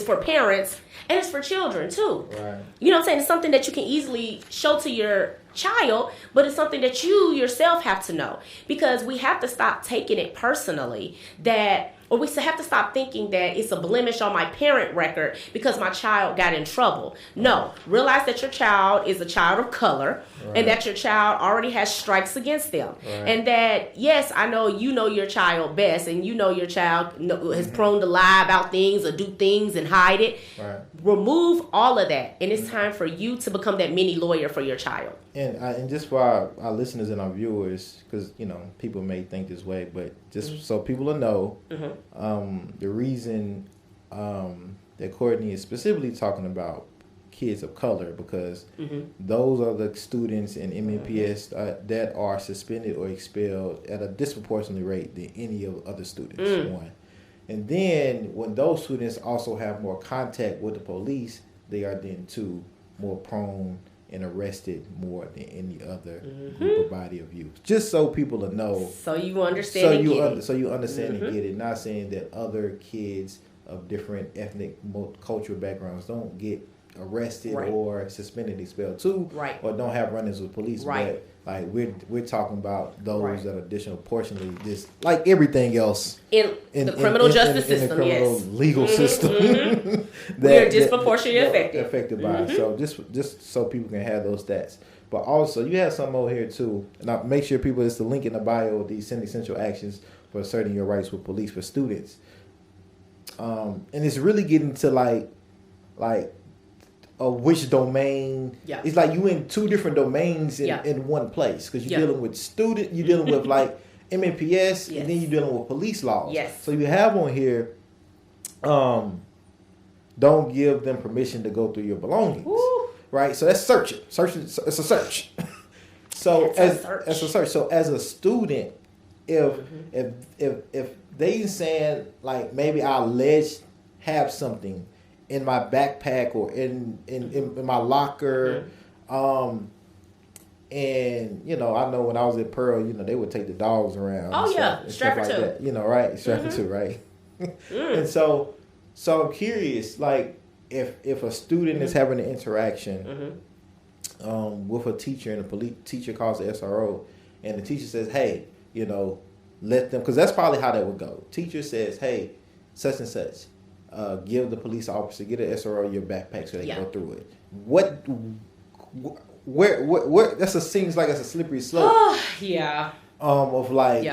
for parents and it's for children too. Right. You know what I'm saying? It's something that you can easily show to your child, but it's something that you yourself have to know, because we have to stop taking it personally or we have to stop thinking that it's a blemish on my parent record because my child got in trouble. No, realize that your child is a child of color, and that your child already has strikes against them. And that, yes, I know you know your child best, and you know your child is prone to lie about things or do things and hide it. Remove all of that, and it's time for you to become that mini lawyer for your child. And just for our listeners and our viewers, because people may think this way, but just so people will know, the reason that Courtney is specifically talking about kids of color, because those are the students in MNPS that are suspended or expelled at a disproportionate rate than any of other students. One. And then when those students also have more contact with the police, they are then too more prone and arrested more than any other group or body of youth. Just so people will know. So you understand So you understand and get it. Not saying that other kids of different ethnic, cultural backgrounds don't get arrested or suspended, expelled too, or don't have run-ins with police. But like we're talking about those that are disproportionately just like everything else in the criminal justice system, in the criminal legal system. We are disproportionately affected by it. So just so people can have those stats. But also you have some over here too, and I'll make sure people, it's the link in the bio of these essential actions for asserting your rights with police for students. And it's really getting to like which domain. It's like you in two different domains in one place, because you're dealing with you're dealing with like MNPS, and then you're dealing with police laws. So you have on here, don't give them permission to go through your belongings. Right? So that's searching. It's a search. So it's a search. So as a student, if they saying like maybe I alleged have something in my backpack or in my locker, and I know when I was at Pearl, they would take the dogs around. Strapper like too. That, right? Strapper too, right? And so I'm curious, like if a student is having an interaction with a teacher, and the teacher calls the SRO, and the teacher says, hey, let them, because that's probably how that would go. Teacher says, hey, such and such. Give the police officer, get an SRO your backpack so they can go through it. Where seems like it's a slippery slope. Of like,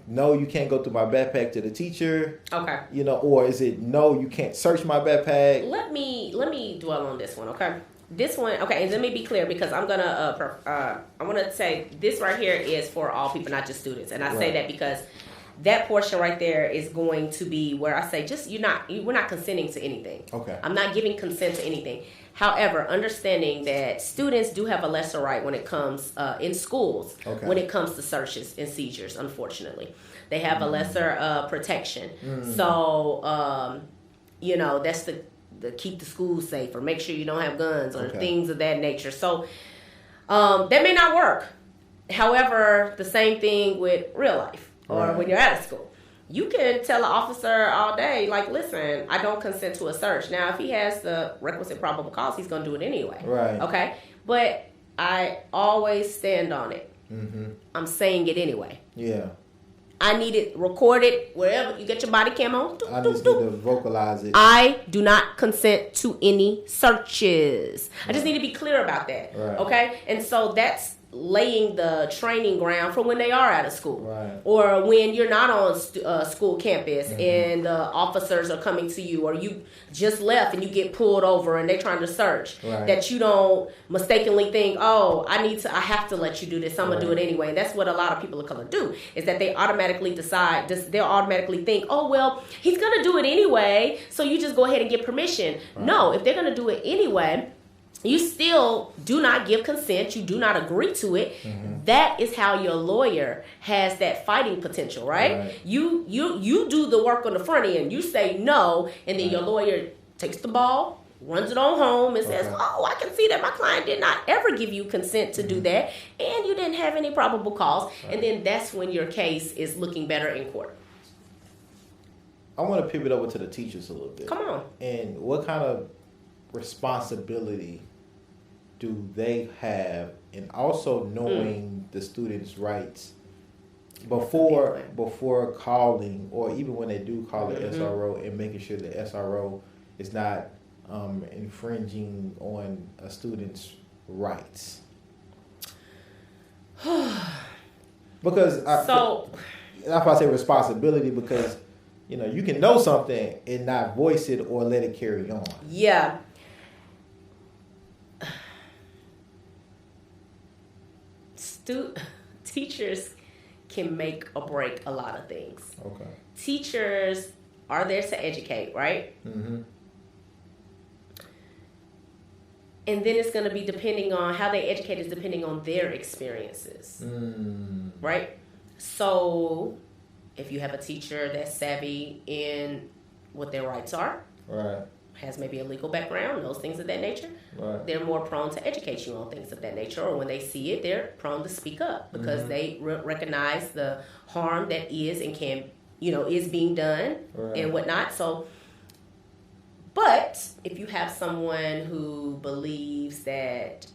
no, you can't go through my backpack to the teacher. Okay. Or is it no, you can't search my backpack? Let me dwell on this one, okay? This one, okay, and let me be clear, because I'm gonna I want to say this right here is for all people, not just students, and I say that because that portion right there is going to be where I say we're not consenting to anything. Okay. I'm not giving consent to anything. However, understanding that students do have a lesser right when it comes in schools, when it comes to searches and seizures, unfortunately. They have a lesser protection. So, that's the keep the schools safe, or make sure you don't have guns, or things of that nature. So that may not work. However, the same thing with real life. Or when you're out of school, you can tell an officer all day, like, listen, I don't consent to a search. Now, if he has the requisite probable cause, he's going to do it anyway. Right. Okay? But I always stand on it. I'm saying it anyway. Yeah. I need it recorded wherever you get your body cam on. I just need to vocalize it. I do not consent to any searches. I just need to be clear about that. Right. Okay? And so that's laying the training ground for when they are out of school, or when you're not on school campus and the officers are coming to you, or you just left and you get pulled over and they're trying to search, that you don't mistakenly think, oh, I have to let you do this, I'm gonna do it anyway. And that's what a lot of people of color do, is that they automatically they'll automatically think, oh, well, he's gonna do it anyway, so you just go ahead and get permission. No, if they're gonna do it anyway, you still do not give consent. You do not agree to it. That is how your lawyer has that fighting potential, right? You do the work on the front end. You say no, and then your lawyer takes the ball, runs it on home, and says, oh, I can see that my client did not ever give you consent to do that, and you didn't have any probable cause. And then that's when your case is looking better in court. I want to pivot over to the teachers a little bit. Come on. And what kind of responsibility do they have in also knowing the students' rights before calling, or even when they do call the SRO, and making sure the SRO is not infringing on a student's rights? Because that's why I say responsibility, because you can know something and not voice it or let it carry on. Yeah. Teachers can make or break a lot of things. Okay. Teachers are there to educate, right? Mm-hmm. And then it's going to be depending on how they educate is depending on their experiences, right? So if you have a teacher that's savvy in what their rights are, right, has maybe a legal background, knows things of that nature, right, they're more prone to educate you on things of that nature, or when they see it, they're prone to speak up because they recognize the harm that is and can, is being done and whatnot. So, but if you have someone who believes that,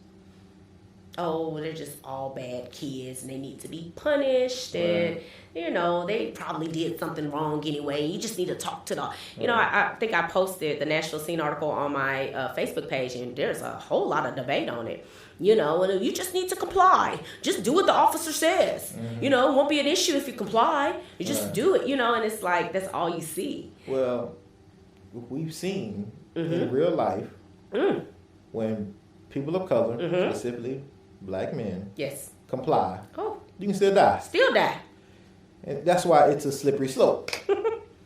they're just all bad kids and they need to be punished, and they probably did something wrong anyway, you just need to talk to the I think I posted the National Scene article on my Facebook page, and there's a whole lot of debate on it, and you just need to comply, just do what the officer says, it won't be an issue if you comply, you just do it, and it's like that's all you see. Well, we've seen in real life when people of color, specifically Black men, comply, you can still die. And that's why it's a slippery slope.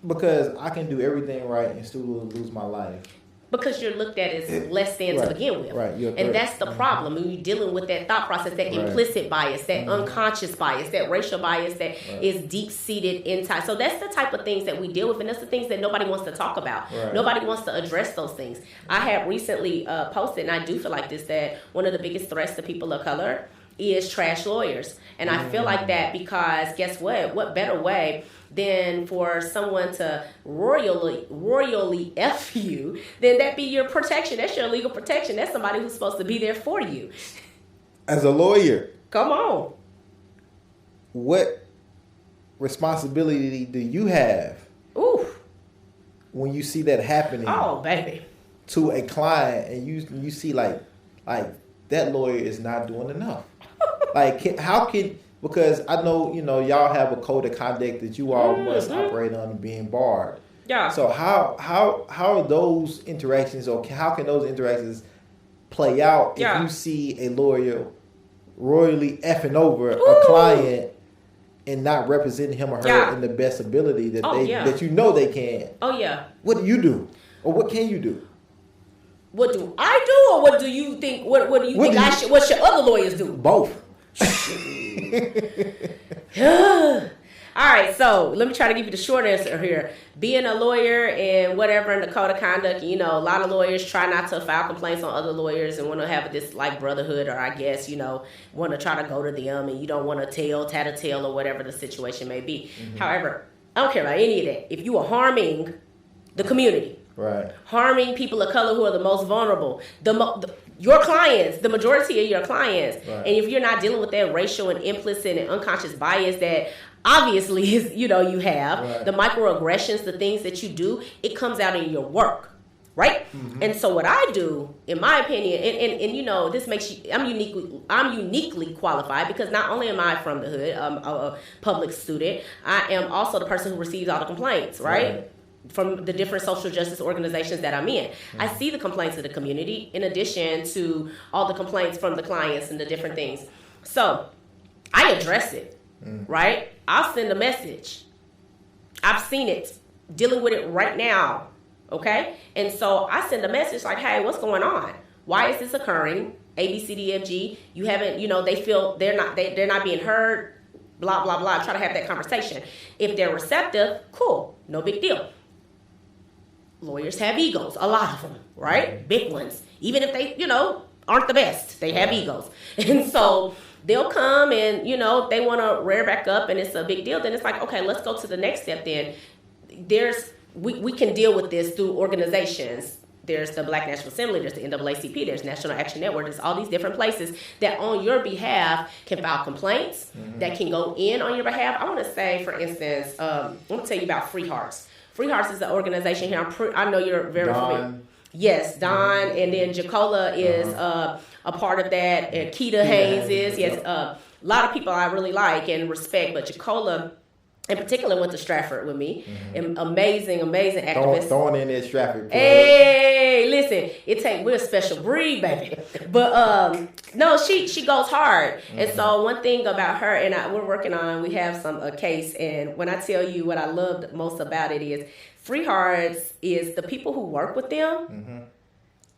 Because I can do everything right and still lose my life. Because you're looked at as less than to begin with. Right. And that's the problem. When you're dealing with that thought process, that implicit bias, that unconscious bias, that racial bias that is deep-seated inside. So that's the type of things that we deal with, and that's the things that nobody wants to talk about. Right. Nobody wants to address those things. I have recently posted, and I do feel like this, that one of the biggest threats to people of color is trash lawyers. And I feel like that because guess what? What better way than for someone to royally F you, then that be your protection. That's your legal protection. That's somebody who's supposed to be there for you. As a lawyer. Come on. What responsibility do you have when you see that happening? Oh, baby. To a client, and you see like that lawyer is not doing enough. Because I know, y'all have a code of conduct that you all must operate on being barred. Yeah. So how are those interactions, or how can those interactions play out if you see a lawyer royally effing over a client and not representing him or her in the best ability that they can? Oh yeah. What do you do? Or what can you do? What do I do, or what do you think? What do you think I should? What should other lawyers do? Both. All right, so let me try to give you the short answer here. Being a lawyer and whatever in the code of conduct, a lot of lawyers try not to file complaints on other lawyers and want to have this like brotherhood, or I guess, want to try to go to them, and you don't want to tattletale or whatever the situation may be. However, I don't care about any of that. If you are harming the community, right, harming people of color who are the most vulnerable, your clients, the majority of your clients, and if you're not dealing with that racial and implicit and unconscious bias that obviously is, you have, the microaggressions, the things that you do, it comes out in your work, right? And so what I do, in my opinion, and this makes you, I'm uniquely qualified because not only am I from the hood, I'm a public student, I am also the person who receives all the complaints, right? From the different social justice organizations that I'm in. I see the complaints of the community in addition to all the complaints from the clients and the different things. So I address it, right? I'll send a message. I've seen it, dealing with it right now, okay? And so I send a message like, hey, what's going on? Why is this occurring? A, B, C, D, F, G. You haven't, they feel they're not being heard, blah, blah, blah. Try to have that conversation. If they're receptive, cool, no big deal. Lawyers have egos, a lot of them, right? Big ones. Even if they, aren't the best, they have egos. And so they'll come and, they want to rear back up and it's a big deal. Then it's like, okay, let's go to the next step then. There's we can deal with this through organizations. There's the Black National Assembly, there's the NAACP, there's National Action Network, there's all these different places that on your behalf can file complaints, that can go in on your behalf. I want to say, for instance, I'm going to tell you about Free Hearts. Free Hearts is an organization here. I know you're very familiar. Yes, Don, and then Jacola is a part of that, and Keita Haynes is. Yes, a lot of people I really like and respect, but Jacola in particular went to Stratford with me. Amazing activist. Throwing in that Stratford. Hey, listen, we're a special breed, baby. But no, she goes hard. And so one thing about her, and we're working on, we have a case, and when I tell you what I loved most about it is, Free Hearts is the people who work with them.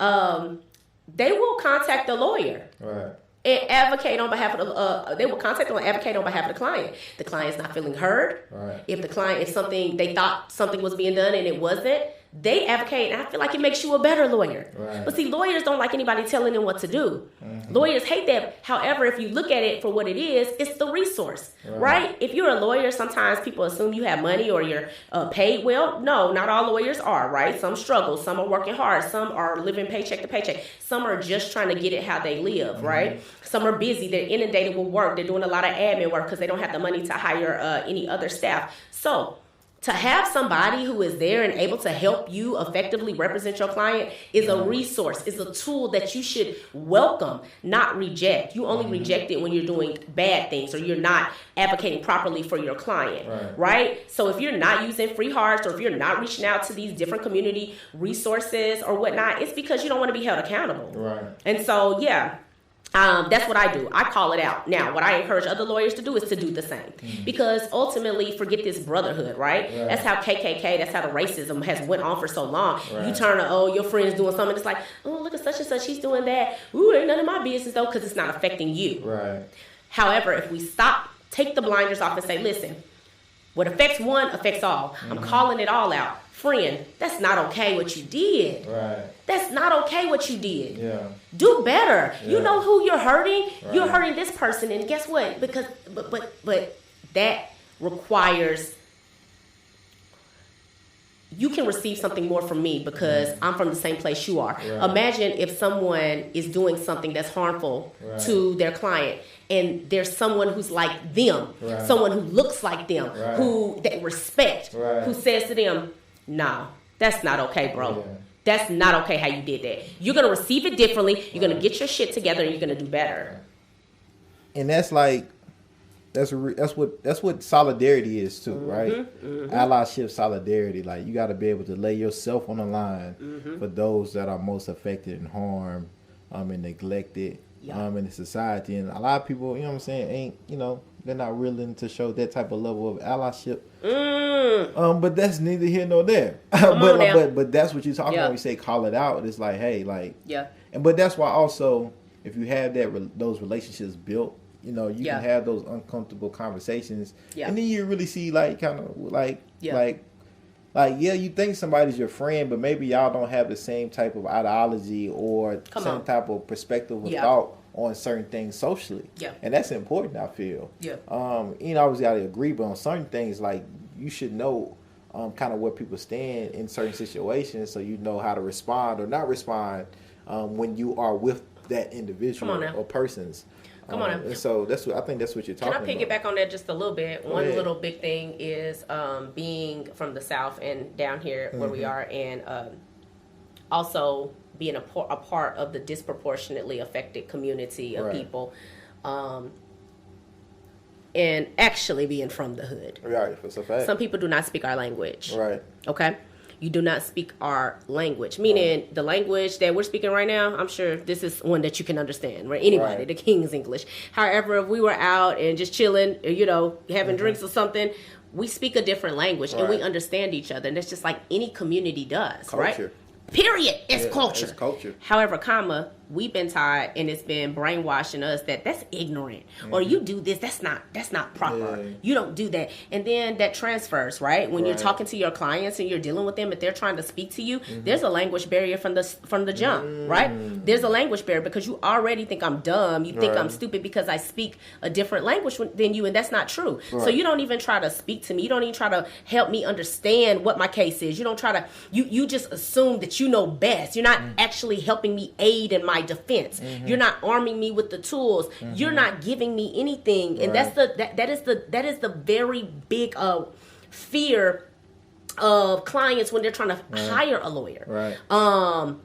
They will contact the lawyer. Right. And advocate on behalf of they will contact them and advocate on behalf of the client. The client's not feeling heard. Right. If something they thought something was being done and it wasn't, they advocate, and I feel like it makes you a better lawyer. Right. But see, lawyers don't like anybody telling them what to do. Lawyers hate that. However, if you look at it for what it is, it's the resource, right? If you're a lawyer, sometimes people assume you have money or you're paid well. No, not all lawyers are, right? Some struggle, some are working hard, some are living paycheck to paycheck, some are just trying to get it how they live, right? Some are busy, they're inundated with work, they're doing a lot of admin work because they don't have the money to hire any other staff. So to have somebody who is there and able to help you effectively represent your client is a resource, is a tool that you should welcome, not reject. You only reject it when you're doing bad things or you're not advocating properly for your client, right? So if you're not using Free Hearts or if you're not reaching out to these different community resources or whatnot, it's because you don't want to be held accountable. Right. And so, yeah. That's what I do. I call it out. Now, what I encourage other lawyers to do is to do the same. Because ultimately, forget this brotherhood, right? That's how KKK, that's how the racism has went on for so long. You turn to, your friend's doing something. It's like, oh, look at such and such. He's doing that. Ooh, ain't none of my business, though, because it's not affecting you. Right. However, if we take the blinders off and say, listen, what affects one affects all. I'm calling it all out. Friend, that's not okay what you did. Right. That's not okay what you did. Yeah. Do better. Yeah. You know who you're hurting? Right. You're hurting this person, and guess what? Because but that requires you can receive something more from me because I'm from the same place you are. Right. Imagine if someone is doing something that's harmful to their client and there's someone who's like them, someone who looks like them, who they respect, who says to them, "No, that's not okay, bro. Yeah. That's not okay how you did that. You're going to receive it differently. You're going to get your shit together and you're going to do better." And that's like that's what solidarity is too, right? Allyship, solidarity. Like you got to be able to lay yourself on the line for those that are most affected and harmed and neglected in the society. And a lot of people, you know what I'm saying, they're not willing to show that type of level of allyship. But that's neither here nor there. but that's what you're talking about when you say call it out. It's like, hey, like, but that's why also if you have those relationships built, you can have those uncomfortable conversations, and then you really see like kind of like you think somebody's your friend, but maybe y'all don't have the same type of ideology or same type of perspective or thought on certain things socially. And that's important, I feel. Obviously I agree, but on certain things, like you should know kind of where people stand in certain situations, so you know how to respond or not respond when you are with that individual or persons. Come on. And so I think that's what you're talking about. Can I piggyback on that just a little bit? One little big thing is being from the South and down here where we are, and also being a part of the disproportionately affected community of people, and actually being from the hood. Right, that's a fact. Some people do not speak our language. Right. Okay? You do not speak our language, meaning the language that we're speaking right now, I'm sure this is one that you can understand, right? Anybody, the King's English. However, if we were out and just chilling, having drinks or something, we speak a different language and we understand each other. And that's just like any community does, culture. Right? Period. It's culture. It's culture. However, we've been taught, and it's been brainwashing us that that's ignorant, or you do this, that's not proper. Yeah. You don't do that, and then that transfers, right? When you're talking to your clients and you're dealing with them, if they're trying to speak to you, there's a language barrier from the jump, right? There's a language barrier because you already think I'm dumb, you think I'm stupid because I speak a different language than you, and that's not true. So you don't even try to speak to me. You don't even try to help me understand what my case is. You don't try to. You just assume that you know best. You're not actually helping me aid in my defense. You're not arming me with the tools. You're not giving me anything, and that is the very big fear of clients when they're trying to hire a lawyer. Right.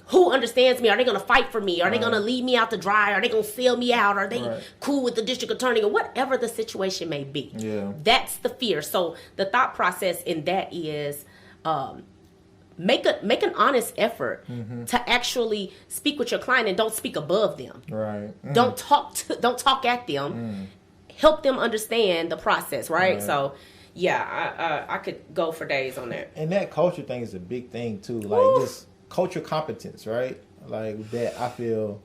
Who understands me? Are they going to fight for me? Are they going to leave me out to dry? Are they going to sell me out? Are they cool with the district attorney, or whatever the situation may be? Yeah. That's the fear. So the thought process in that is make an honest effort to actually speak with your client, and don't speak above them. Right. Don't talk at them. Help them understand the process, right? So yeah, I could go for days on that. And that culture thing is a big thing too. Like just culture competence, right? Like that, I feel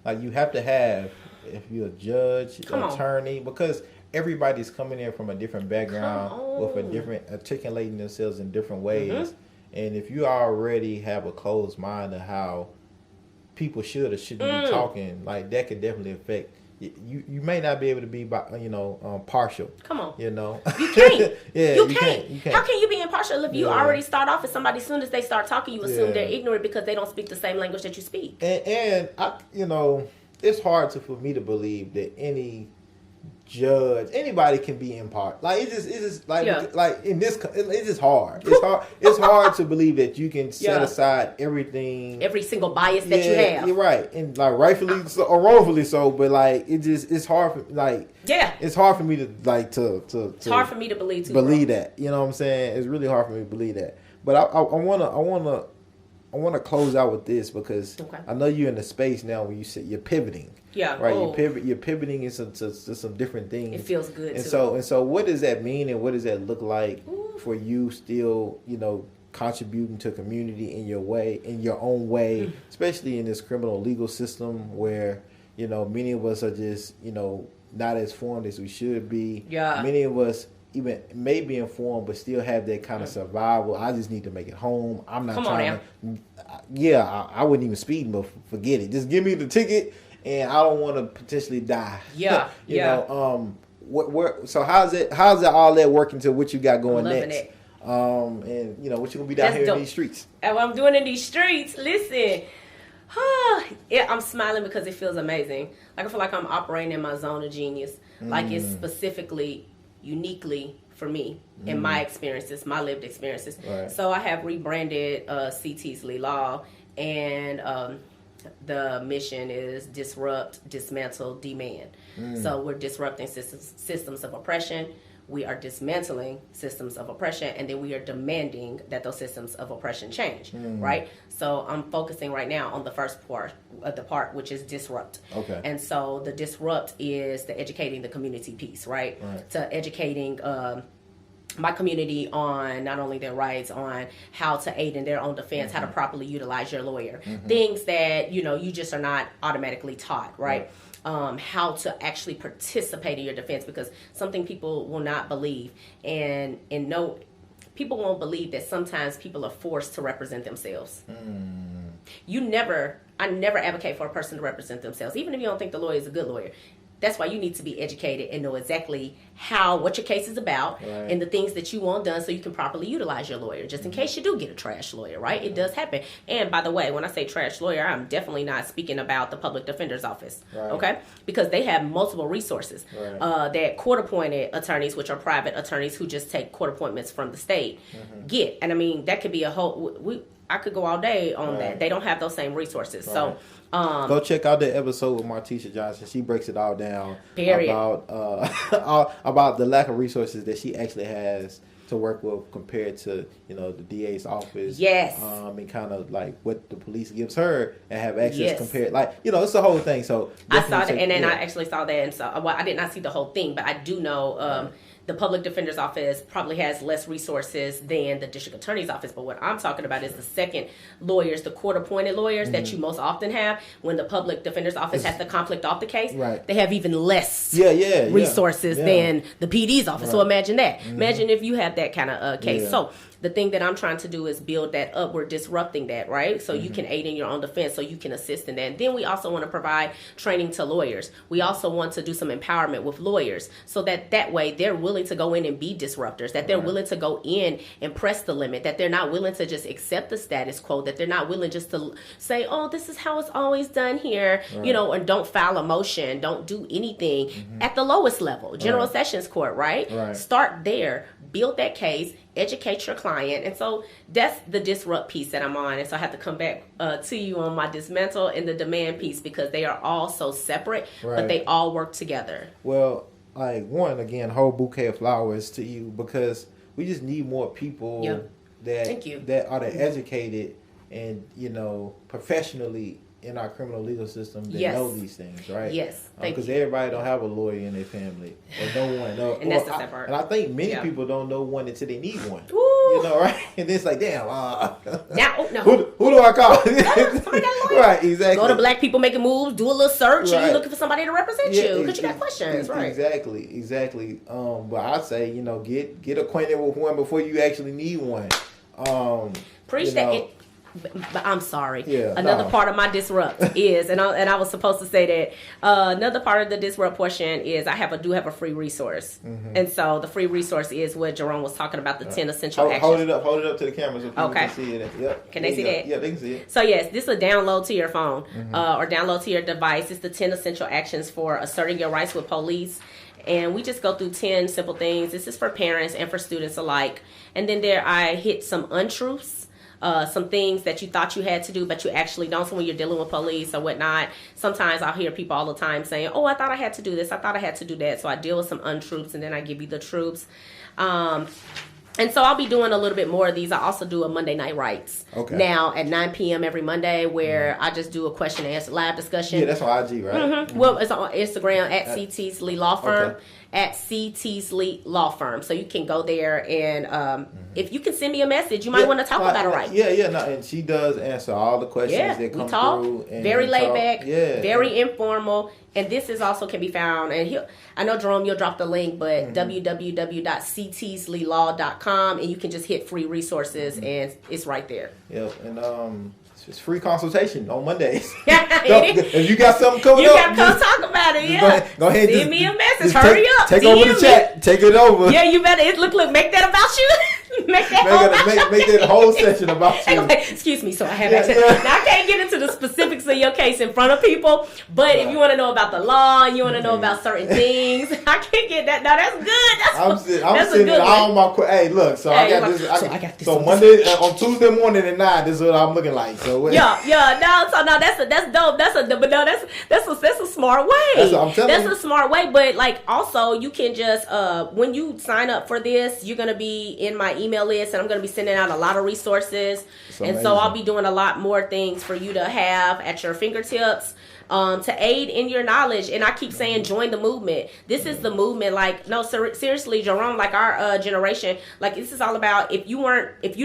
like you have to have if you're a judge, attorney, because everybody's coming in from a different background with a different articulating themselves in different ways. And if you already have a closed mind of how people should or shouldn't be talking, like that could definitely affect. You may not be able to be, partial. Come on. You know. You can't. Yeah, you can't. How can you be impartial if you already start off as somebody? As soon as they start talking, you assume they're ignorant because they don't speak the same language that you speak. And I, it's hard for me to believe that any judge, anybody can be impartial. Like it's just like in this, it's just hard. It's hard to believe that you can set aside every single bias that you have. You're right, and like rightfully so, or wrongfully so. But like it's hard for it's hard for me to it's hard for me to believe that. You know what I'm saying? It's really hard for me to believe that. But I wanna close out with this because I know you're in the space now where you said you're pivoting. Yeah. Right. You're pivoting into some different things. It feels good. And so what does that mean, and what does that look like for you still, contributing to community in your own way, especially in this criminal legal system where, many of us are just, not as formed as we should be. Yeah. Many of us even may be informed but still have that kind of survival. I just need to make it home. I'm not trying to. I wouldn't even speed, but forget it. Just give me the ticket, and I don't want to potentially die. Yeah, you know. So how's all that working to what you got going next? It. And what you gonna be down here in these streets? And what I'm doing in these streets, listen. I'm smiling because it feels amazing. Like I feel like I'm operating in my zone of genius. Like it's specifically, uniquely for me in my experiences, my lived experiences. Right. So I have rebranded Teasley Law, and the mission is disrupt, dismantle, demand. So we're disrupting systems of oppression. We are dismantling systems of oppression, and then we are demanding that those systems of oppression change, right? So I'm focusing right now on the first part, which is disrupt. Okay. And so the disrupt is the educating the community piece, right? To educating my community on not only their rights, on how to aid in their own defense, how to properly utilize your lawyer, things that, you just are not automatically taught, right? How to actually participate in your defense, because something people will not believe, and no, people won't believe that sometimes people are forced to represent themselves. I never advocate for a person to represent themselves, even if you don't think the lawyer is a good lawyer. That's why you need to be educated and know exactly what your case is about, and the things that you want done so you can properly utilize your lawyer, just in case you do get a trash lawyer, right? It does happen. And by the way, when I say trash lawyer, I'm definitely not speaking about the public defender's office, okay? Because they have multiple resources. That court-appointed attorneys, which are private attorneys who just take court appointments from the state, get. And I mean, that could be a whole... I could go all day on that. They don't have those same resources. So go check out the episode with Martisha Johnson. She breaks it all down about the lack of resources that she actually has to work with compared to the DA's office. Yes. And kind of like what the police gives her and have access compared, it's the whole thing. So I saw that, and then I actually saw that, and so I did not see the whole thing, but I do know the public defender's office probably has less resources than the district attorney's office. But what I'm talking about is the second lawyers, the court-appointed lawyers that you most often have when the public defender's office has to conflict off the case. Right. They have even less resources yeah. than the PD's office. Right. So imagine that. Imagine if you have that kind of case. Yeah. So the thing that I'm trying to do is build that up. We're disrupting that, right? So you can aid in your own defense, so you can assist in that. And then we also want to provide training to lawyers. We also want to do some empowerment with lawyers so that way they're willing to go in and be disruptors, that they're willing to go in and press the limit, that they're not willing to just accept the status quo, that they're not willing just to say, oh, this is how it's always done here, and don't file a motion, don't do anything at the lowest level, General Sessions Court, right? Start there, build that case, educate your client. And so that's the disrupt piece that I'm on. And so I have to come back to you on my dismantle and the demand piece, because they are all so separate, but they all work together. Well, like, one, again, whole bouquet of flowers to you, because we just need more people that are educated and, professionally in our criminal legal system that know these things, right? Yes, because everybody don't have a lawyer in their family, or no one. And that's the sad part. And I think many people don't know one until they need one. Right? And it's like, damn. Who do I call? Somebody got a lawyer. Right, exactly. Go to Black People Making Moves, do a little search, and you're looking for somebody to represent you because you got questions, right? Exactly. But I say, get acquainted with one before you actually need one. Preach that. But I'm sorry. Another part of my disrupt is, and I was supposed to say that another part of the disrupt portion is I do have a free resource, and so the free resource is what Jerome was talking about, the 10 essential actions. Hold it up to the camera so people can see it. Yep. Can they see that? Yeah, they can see it. So yes, this is a download to your phone or download to your device. It's the 10 essential actions for asserting your rights with police. And we just go through 10 simple things. This is for parents and for students alike. And then there I hit some untruths. Some things that you thought you had to do, but you actually don't. So when you're dealing with police or whatnot, sometimes I'll hear people all the time saying, oh, I thought I had to do this. I thought I had to do that. So I deal with some untruths, and then I give you the truths. And so I'll be doing a little bit more of these. I also do a Monday Night Rights. Okay. Now at 9 p.m. every Monday, where I just do a question and answer live discussion. Yeah, that's on IG, right? Well, it's on Instagram at C. Teasley Law Firm. Okay. At C. Teasley Law Firm. So you can go there, and if you can send me a message, you might want to talk about it, right? And she does answer all the questions that come through. And very laid back, very informal. And this is also can be found, and I know, Jerome, you'll drop the link, but www.cteasleylaw.com, and you can just hit free resources, and it's right there. Yep, and it's free consultation on Mondays. If you got something coming up, you got to come talk about it. Go ahead. Send me a message. Hurry up. Take over the chat. Take it over. Yeah, you better. Look. Make that about you. Make that whole session about you. Excuse me. So I have access. Now I can't get into the specifics of your case in front of people, but if you want to know about the law and you want to know about certain things, I can't get that. Now that's good. I'm sending all my. Hey, look. So I got this. I got this. So Monday on Tuesday morning at 9. This is what I'm looking like. So that's dope. That's a smart way. That's what I'm telling you. That's a smart way. But like also you can just when you sign up for this, you're gonna be in my email list, and I'm gonna be sending out a lot of resources, and so I'll be doing a lot more things for you to have at your fingertips. To aid in your knowledge. And I keep saying, join the movement. This is the movement. Like, no, seriously, Jerome, like our generation, like this is all about, if you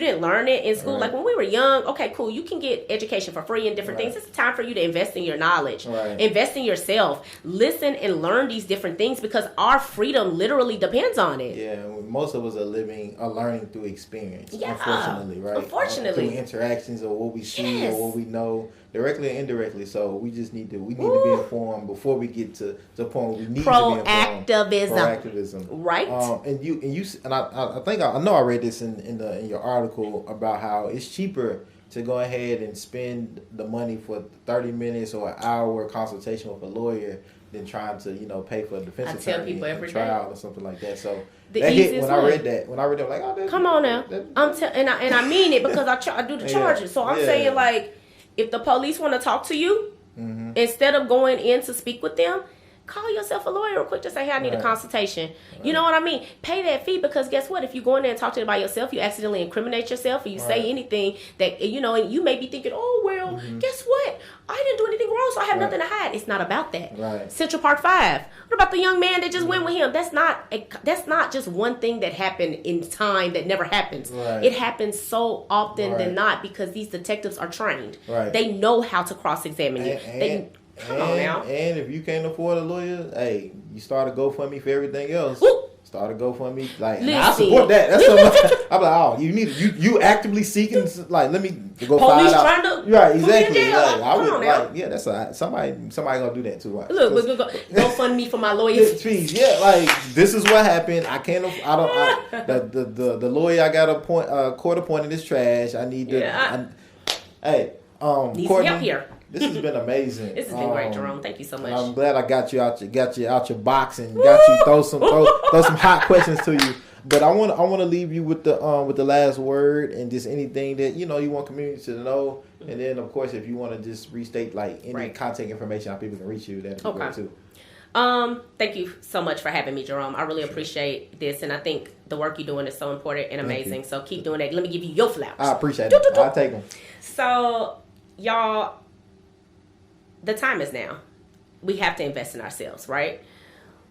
didn't learn it in school, like when we were young, okay, cool, you can get education for free and different things. It's time for you to invest in your knowledge, invest in yourself, listen and learn these different things, because our freedom literally depends on it. Yeah, most of us are learning through experience, unfortunately, right? Unfortunately. Through interactions or what we see or what we know, directly and indirectly. So we just need to be informed before we get to the point where we need to be informed. Proactivism. Right. And I think I know I read this in your article about how it's cheaper to go ahead and spend the money for 30 minutes or an hour consultation with a lawyer than trying to pay for a defense attorney in a trial or something like that. So that hit when I read that. When I read that, I'm like, come on now. And I mean it, because I do the charges. So I'm saying, like, if the police want to talk to you, instead of going in to speak with them, call yourself a lawyer real quick to say, hey, I need a Right. consultation. You know what I mean? Pay that fee, because guess what? If you go in there and talk to them by yourself, you accidentally incriminate yourself, or you Right. say anything that, you know, and you may be thinking, oh, well, guess what? I didn't do anything wrong, so I have Right. nothing to hide. It's not about that. Right. Central Park 5. What about the young man that just went with him? That's not just one thing that happened in time that never happens. Right. It happens so often Right. than not, because these detectives are trained. Right. They know how to cross-examine you. Come on now. And if you can't afford a lawyer, hey, you start a GoFundMe for everything else. Woo. Start a GoFundMe. Like, Listen. I support that. That's something. I'm like, oh, you actively seeking, like, let me go Police find out. trying to Right, put me in exactly. jail. Like, I Come would, on now. like, yeah, that's somebody gonna do that too. Right? Look, we're gonna go fund me for my lawyers. Please, yeah, like, this is what happened. The lawyer I got court appointed is trash. I need to. Yeah. Hey, Needs Courtney, help here. this has been amazing. This has been great, Jerome. Thank you so much. I'm glad I got you out your box and got you throw some hot questions to you. But I want to leave you with the last word, and just anything that you want community to know. And then of course, if you want to just restate like any Right. contact information, how people can reach you, that'd be great too. Thank you so much for having me, Jerome. I really appreciate this, and I think the work you're doing is so important and amazing. So keep doing that. Let me give you your flowers. I appreciate it. I'll take them. So, y'all, the time is now. We have to invest in ourselves, right?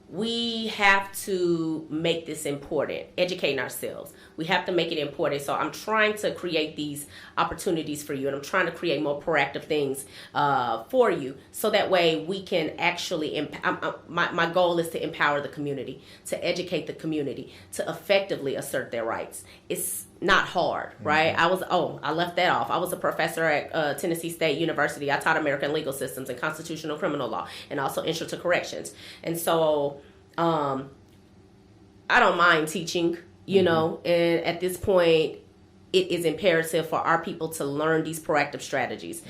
We have to make this important, educating ourselves. We have to make it important. So I'm trying to create these opportunities for you, and I'm trying to create more proactive things for you, so that way we can actually, my goal is to empower the community, to educate the community, to effectively assert their rights. It's not hard, right? I left that off. I was a professor at Tennessee State University. I taught American legal systems and constitutional criminal law, and also intro to corrections. And so I don't mind teaching, you know, and at this point, it is imperative for our people to learn these proactive strategies.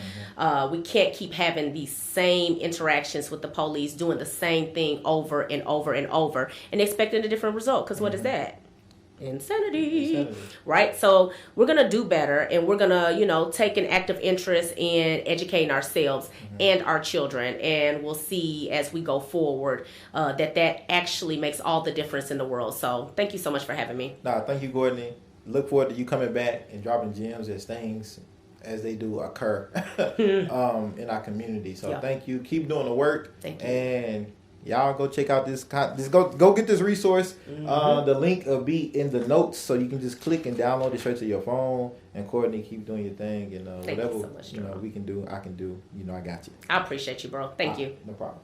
We can't keep having these same interactions with the police, doing the same thing over and over and over, and expecting a different result. Because what is that? Insanity. Right? So we're going to do better, and we're going to, take an active interest in educating ourselves and our children. And we'll see as we go forward that actually makes all the difference in the world. So thank you so much for having me. Thank you, Courtney. Look forward to you coming back and dropping gems as things as they do occur in our community. So thank you. Keep doing the work. Thank you. And y'all go check out this go get this resource. The link will be in the notes, so you can just click and download it straight to your phone. And Courtney, keep doing your thing, and Thank whatever you so much, we can do, I can do. I got you. I appreciate you, bro. Thank you. No problem.